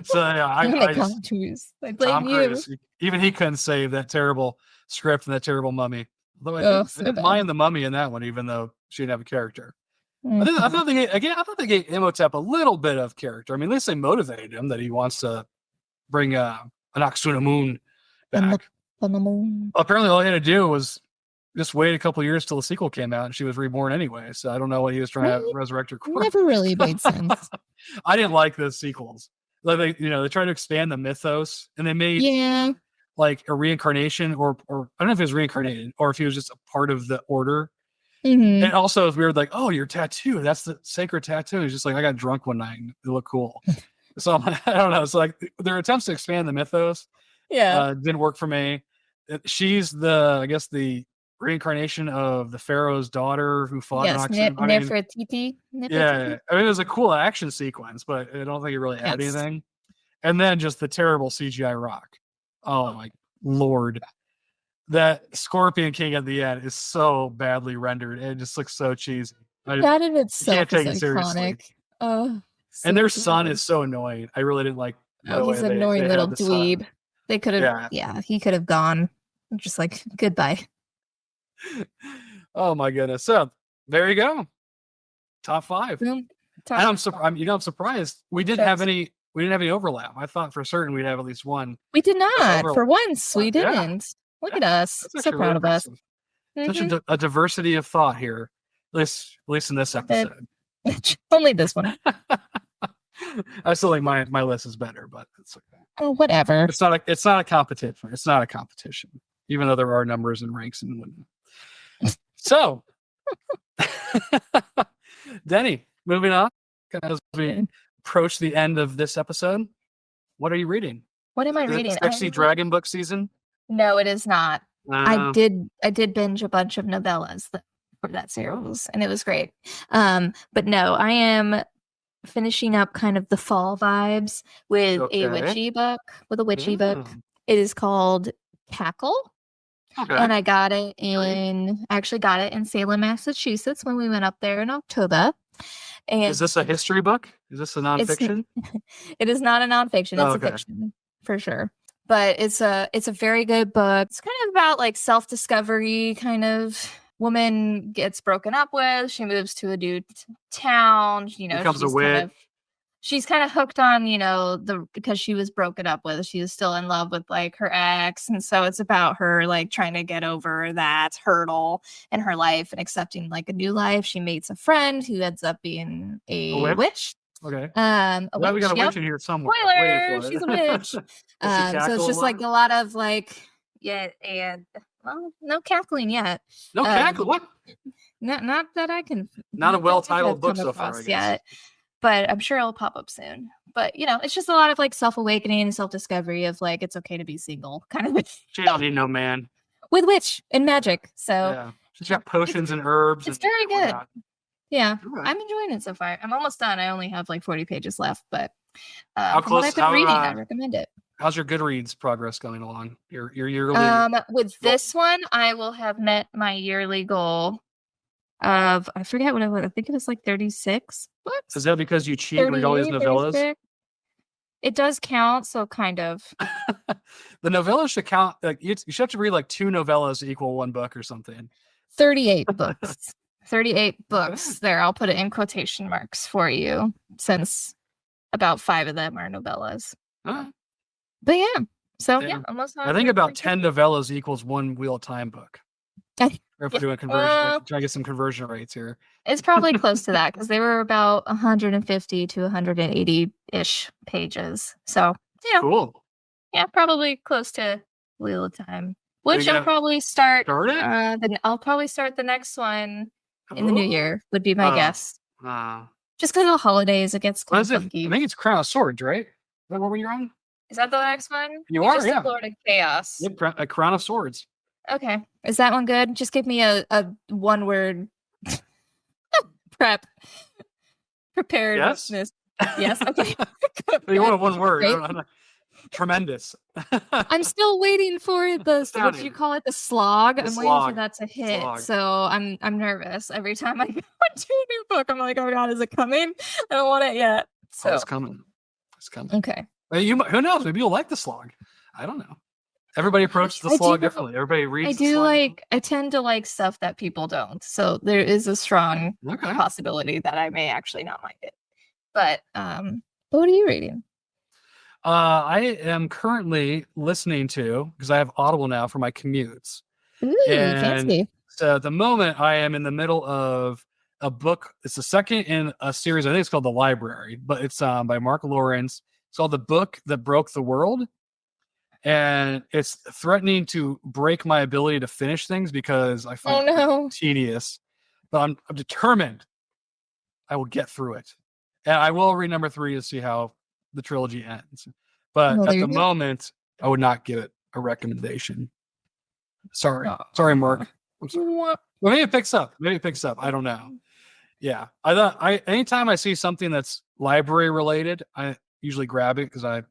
[SPEAKER 1] So yeah, I
[SPEAKER 2] Tom Cruise. I blame
[SPEAKER 1] Tom
[SPEAKER 2] you.
[SPEAKER 1] Cruise, even he couldn't save that terrible script and that terrible Mummy. Although I didn't
[SPEAKER 2] bad.
[SPEAKER 1] mind the Mummy in that one, even though she didn't have a character. I
[SPEAKER 2] Mhm.
[SPEAKER 1] thought they gave Imhotep a little bit of character. I mean, at least they motivated him that he wants to bring an Moon back.
[SPEAKER 2] On the moon.
[SPEAKER 1] Apparently, all he had to do was just wait a couple of years till the sequel came out, and she was reborn anyway. So I don't know what he was trying to resurrect her corpse.
[SPEAKER 2] Never really made sense.
[SPEAKER 1] I didn't like the sequels. Like they tried to expand the mythos, and they made like a reincarnation, or I don't know if it was reincarnated or if he was just a part of the order.
[SPEAKER 2] Mm-hmm.
[SPEAKER 1] And also, it's weird, like, oh, your tattoo, that's the sacred tattoo. He's just like, I got drunk one night and it looked cool. So I don't know. It's like their attempts to expand the mythos didn't work for me. She's the reincarnation of the pharaoh's daughter who fought
[SPEAKER 2] Nefertiti.
[SPEAKER 1] Yeah, I mean, it was a cool action sequence, but I don't think it really added anything. And then just the terrible CGI rock. Oh my lord. That Scorpion King at the end is so badly rendered. It just looks so cheesy.
[SPEAKER 2] That in itself
[SPEAKER 1] can't take
[SPEAKER 2] is
[SPEAKER 1] it seriously.
[SPEAKER 2] iconic.
[SPEAKER 1] And their son is so annoying. I really didn't like.
[SPEAKER 2] He's an annoying little dweeb. They could have, he could have gone. Just like goodbye.
[SPEAKER 1] Oh my goodness! So there you go. Top 5. And I'm surprised we didn't have any. We didn't have any overlap. I thought for certain we'd have at least one.
[SPEAKER 2] We did not. For once, we didn't. Look at us. So proud of us.
[SPEAKER 1] Such a diversity of thought here. At least in this episode.
[SPEAKER 2] Only this one.
[SPEAKER 1] I still think my list is better, but it's okay.
[SPEAKER 2] Oh, whatever.
[SPEAKER 1] It's not a competition. It's not a competition, even though there are numbers and ranks and whatnot. So, Denny, moving on as we approach the end of this episode. What are you reading?
[SPEAKER 2] What am I reading?
[SPEAKER 1] Sexy Dragon book season?
[SPEAKER 2] No, it is not. I did binge a bunch of novellas for that series, and it was great. But no, I am finishing up kind of the fall vibes with a witchy book. It is called Cackle. Okay. And I actually got it in Salem, Massachusetts when we went up there in October. And
[SPEAKER 1] is this a history book? Is this a nonfiction?
[SPEAKER 2] It is not a nonfiction. It's a fiction for sure. But it's a very good book. It's kind of about like self-discovery kind of. Woman gets broken up with. She moves to a new town.
[SPEAKER 1] Becomes a witch.
[SPEAKER 2] She's kind of hooked on, because she was broken up with. She is still in love with like her ex, and so it's about her like trying to get over that hurdle in her life and accepting like a new life. She meets a friend who ends up being a witch.
[SPEAKER 1] Okay.
[SPEAKER 2] We
[SPEAKER 1] got a witch in here somewhere.
[SPEAKER 2] Spoiler! She's a witch. So it's just like a lot of like no cackling yet.
[SPEAKER 1] No cackling. What?
[SPEAKER 2] Not that I can.
[SPEAKER 1] Not a well-titled book so far, I guess.
[SPEAKER 2] Yet, but I'm sure it'll pop up soon. But it's just a lot of like self-awakening and self-discovery of like it's okay to be single, kind of.
[SPEAKER 1] She don't need no man.
[SPEAKER 2] With witch and magic, so
[SPEAKER 1] she's got potions and herbs.
[SPEAKER 2] It's very good. Yeah, right. I'm enjoying it so far. I'm almost done. I only have like 40 pages left, but
[SPEAKER 1] how close?
[SPEAKER 2] What I've been reading, I recommend it.
[SPEAKER 1] How's your Goodreads progress going along? Your yearly.
[SPEAKER 2] With this one, I will have met my yearly goal of I forget what I think it was like 36 books.
[SPEAKER 1] Is that because you cheat and read all these novellas?
[SPEAKER 2] 36? It does count, so kind of.
[SPEAKER 1] The novellas should count. Like you should have to read like 2 novellas to equal 1 book or something.
[SPEAKER 2] 38 books. 38 books. There, I'll put it in quotation marks for you, since about 5 of them are novellas. But almost.
[SPEAKER 1] I think about 10 novellas equals 1 Wheel of Time book. If we're doing conversion, trying to get some conversion rates here.
[SPEAKER 2] It's probably close to that because they were about 150 to 180-ish pages. So
[SPEAKER 1] cool.
[SPEAKER 2] Yeah, probably close to Wheel of Time. Which I'll probably start. I'll probably start the next one in the new year. Would be my guess. Just because of the holidays, it gets kind of funky.
[SPEAKER 1] I think it's Crown of Swords, right? Is that what you're on?
[SPEAKER 2] Is that the next one?
[SPEAKER 1] You are,
[SPEAKER 2] just
[SPEAKER 1] yeah.
[SPEAKER 2] did Lord of Chaos.
[SPEAKER 1] Yep, a Crown of Swords.
[SPEAKER 2] Okay. Is that one good? Just give me a one-word preparedness. Yes. Okay.
[SPEAKER 1] You want one word.
[SPEAKER 2] Great.
[SPEAKER 1] Tremendous.
[SPEAKER 2] I'm still waiting for the what do you call it? The slog. I'm waiting for that to hit.
[SPEAKER 1] Slog.
[SPEAKER 2] So I'm nervous every time I go into a new book. I'm like, oh god, is it coming? I don't want it yet. So
[SPEAKER 1] it's coming. It's coming.
[SPEAKER 2] Okay.
[SPEAKER 1] Who knows? Maybe you'll like the slog. I don't know. Everybody approaches the slog differently. Everybody reads.
[SPEAKER 2] I tend to like stuff that people don't. So there is a strong possibility that I may actually not like it. But what are you reading?
[SPEAKER 1] I am currently listening to, because I have Audible now for my commutes.
[SPEAKER 2] Ooh, fancy.
[SPEAKER 1] So at the moment, I am in the middle of a book. It's the second in a series. I think it's called The Library, but it's by Mark Lawrence. It's called The Book That Broke the World. And it's threatening to break my ability to finish things because I find it tedious. But I'm determined I will get through it. And I will read number 3 to see how the trilogy ends. But at the moment, I would not give it a recommendation. Sorry, Mark. I'm sorry. Well, maybe it picks up. I don't know. Yeah, anytime I see something that's library related, I usually grab it because I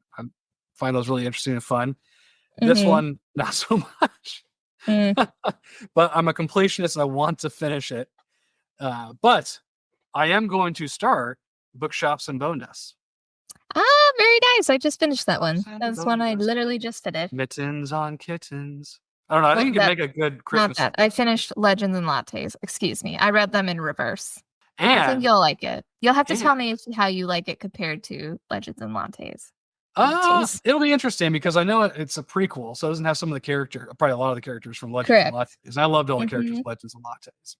[SPEAKER 1] find those really interesting and fun. This one, not so much. But I'm a completionist and I want to finish it. But I am going to start Bookshops and Bone Nests.
[SPEAKER 2] Very nice. I just finished that one. That's one I literally just finished.
[SPEAKER 1] Mittens on Kittens. I don't know. I think you can make a good Christmas.
[SPEAKER 2] Not that. I finished Legends and Lattes. Excuse me. I read them in reverse.
[SPEAKER 1] And
[SPEAKER 2] I think you'll like it. You'll have to tell me how you like it compared to Legends and Lattes.
[SPEAKER 1] It'll be interesting because I know it's a prequel, so it doesn't have some of the probably a lot of the characters from Legends and Lattes. And I loved all the characters of Legends and Lattes.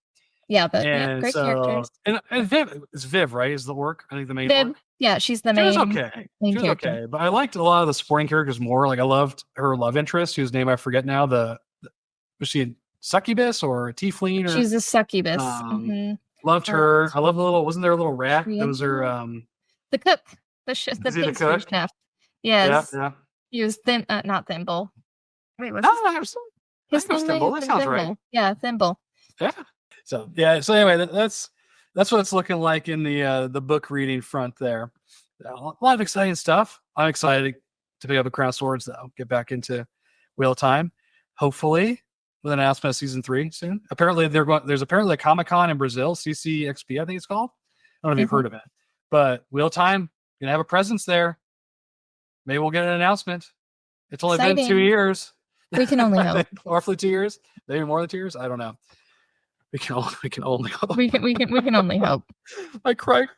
[SPEAKER 2] Yeah, but great characters.
[SPEAKER 1] And Viv, it's Viv, right? Is the orc? I think the main orc.
[SPEAKER 2] Yeah, she's the main.
[SPEAKER 1] She was okay, but I liked a lot of the supporting characters more. Like I loved her love interest, whose name I forget now. Was she a succubus or a tiefling?
[SPEAKER 2] She's a succubus.
[SPEAKER 1] Loved her. I love the little. Wasn't there a little rat? That was her.
[SPEAKER 2] The cook. The cook. Yes. Yeah. He was not Thimble. Wait, what's his name?
[SPEAKER 1] Thimble. That sounds right.
[SPEAKER 2] Yeah, Thimble.
[SPEAKER 1] Yeah. So anyway, that's what it's looking like in the book reading front there. A lot of exciting stuff. I'm excited to pick up a Crown of Swords though. Get back into Wheel of Time, hopefully with an announcement of season 3 soon. Apparently there's apparently a Comic-Con in Brazil, CCXP I think it's called. I don't know if you've heard of it, but Wheel of Time gonna have a presence there. Maybe we'll get an announcement. It's only been 2 years.
[SPEAKER 2] We can only hope.
[SPEAKER 1] Roughly 2 years, maybe more than 2 years. I don't know. We can only hope.
[SPEAKER 2] We can only hope.
[SPEAKER 1] I cried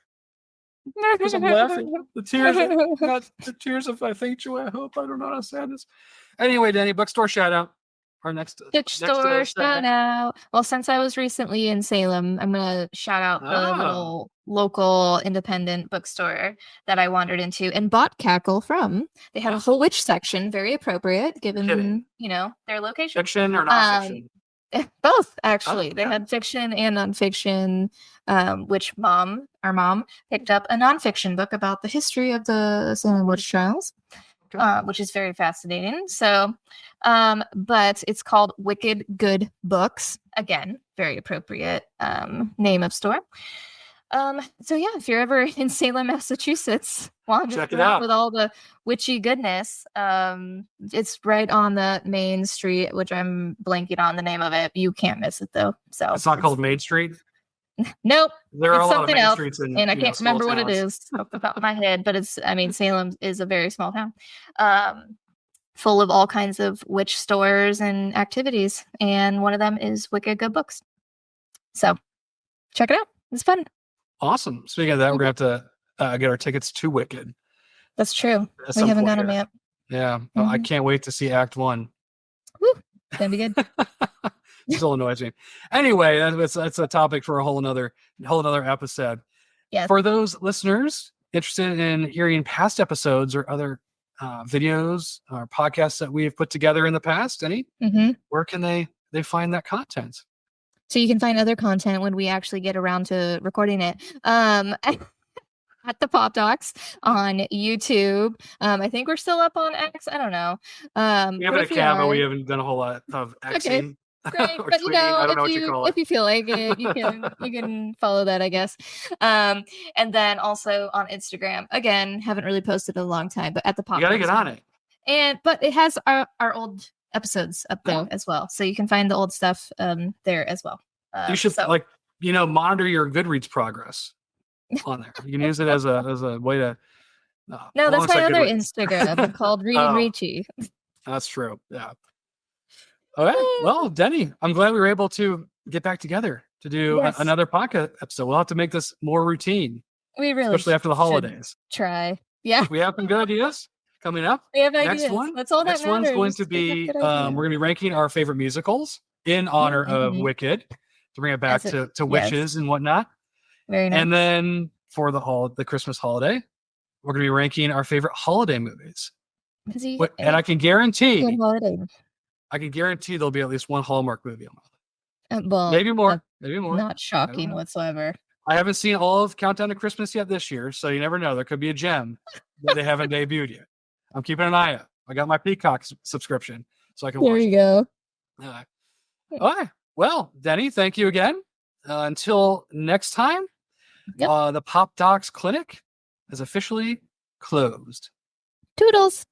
[SPEAKER 1] because I'm laughing. The tears of I think joy, I hope. I don't know how sad this. Anyway, Danny, bookstore shout out. Our next
[SPEAKER 2] bookstore shout out. Well, since I was recently in Salem, I'm gonna shout out the little local independent bookstore that I wandered into and bought Cackle from. They had a whole witch section, very appropriate given their location.
[SPEAKER 1] Fiction or nonfiction?
[SPEAKER 2] Both actually. They had fiction and nonfiction. Which our mom picked up a nonfiction book about the history of the Salem witch trials. Which is very fascinating. So, but it's called Wicked Good Books. Again, very appropriate name of store. So yeah, if you're ever in Salem, Massachusetts, check it out with all the witchy goodness. It's right on the main street, which I'm blanking on the name of it. You can't miss it though. So
[SPEAKER 1] it's not called Main Street.
[SPEAKER 2] Nope.
[SPEAKER 1] There are
[SPEAKER 2] it's
[SPEAKER 1] a lot of main
[SPEAKER 2] else,
[SPEAKER 1] streets in,
[SPEAKER 2] and I can't remember what it is off the top of my head, but Salem is a very small town, full of all kinds of witch stores and activities, and one of them is Wicked Good Books. So check it out. It's fun.
[SPEAKER 1] Awesome. Speaking of that, we're gonna have to get our tickets to Wicked.
[SPEAKER 2] That's true. We haven't got them yet.
[SPEAKER 1] Yeah, I can't wait to see Act 1.
[SPEAKER 2] Woo! Gonna be good.
[SPEAKER 1] Still annoys me. Anyway, that's a topic for a whole another episode.
[SPEAKER 2] Yeah.
[SPEAKER 1] For those listeners interested in hearing past episodes or other videos or podcasts that we have put together in the past, where can they find that content?
[SPEAKER 2] So you can find other content when we actually get around to recording it. at the Pop Docs on YouTube. I think we're still up on X. I don't know.
[SPEAKER 1] We have an account, but we haven't done a whole lot of Xing
[SPEAKER 2] great,
[SPEAKER 1] or
[SPEAKER 2] but you
[SPEAKER 1] tweeting.
[SPEAKER 2] know,
[SPEAKER 1] I don't know what you call it.
[SPEAKER 2] if you feel like it, you can follow that, I guess. And then also on Instagram. Again, haven't really posted in a long time, but at the Pop.
[SPEAKER 1] You gotta get on it.
[SPEAKER 2] But it has our old episodes up there as well, so you can find the old stuff there as well.
[SPEAKER 1] You should monitor your Goodreads progress on there. You can use it as a way to.
[SPEAKER 2] No, that's my other Instagram called Reading Richie.
[SPEAKER 1] That's true. Yeah. All right. Well, Denny, I'm glad we were able to get back together to do another podcast episode. We'll have to make this more routine.
[SPEAKER 2] We really,
[SPEAKER 1] especially after the holidays.
[SPEAKER 2] Try. Yeah.
[SPEAKER 1] We have some good ideas coming up.
[SPEAKER 2] We have ideas. That's all that matters.
[SPEAKER 1] Next one's going to be we're going to be ranking our favorite musicals in honor of Wicked to bring it back to witches and whatnot.
[SPEAKER 2] Very nice.
[SPEAKER 1] And then for the Christmas holiday, we're going to be ranking our favorite holiday movies. And I can guarantee there'll be at least one Hallmark movie on my list.
[SPEAKER 2] Well,
[SPEAKER 1] maybe more.
[SPEAKER 2] Not shocking whatsoever.
[SPEAKER 1] I haven't seen all of Countdown to Christmas yet this year, so you never know. There could be a gem that they haven't debuted yet. I'm keeping an eye out. I got my Peacock subscription, so I can watch it.
[SPEAKER 2] There you go.
[SPEAKER 1] All right. Well, Denny, thank you again. Until next time, the Pop Docs Clinic is officially closed.
[SPEAKER 2] Toodles.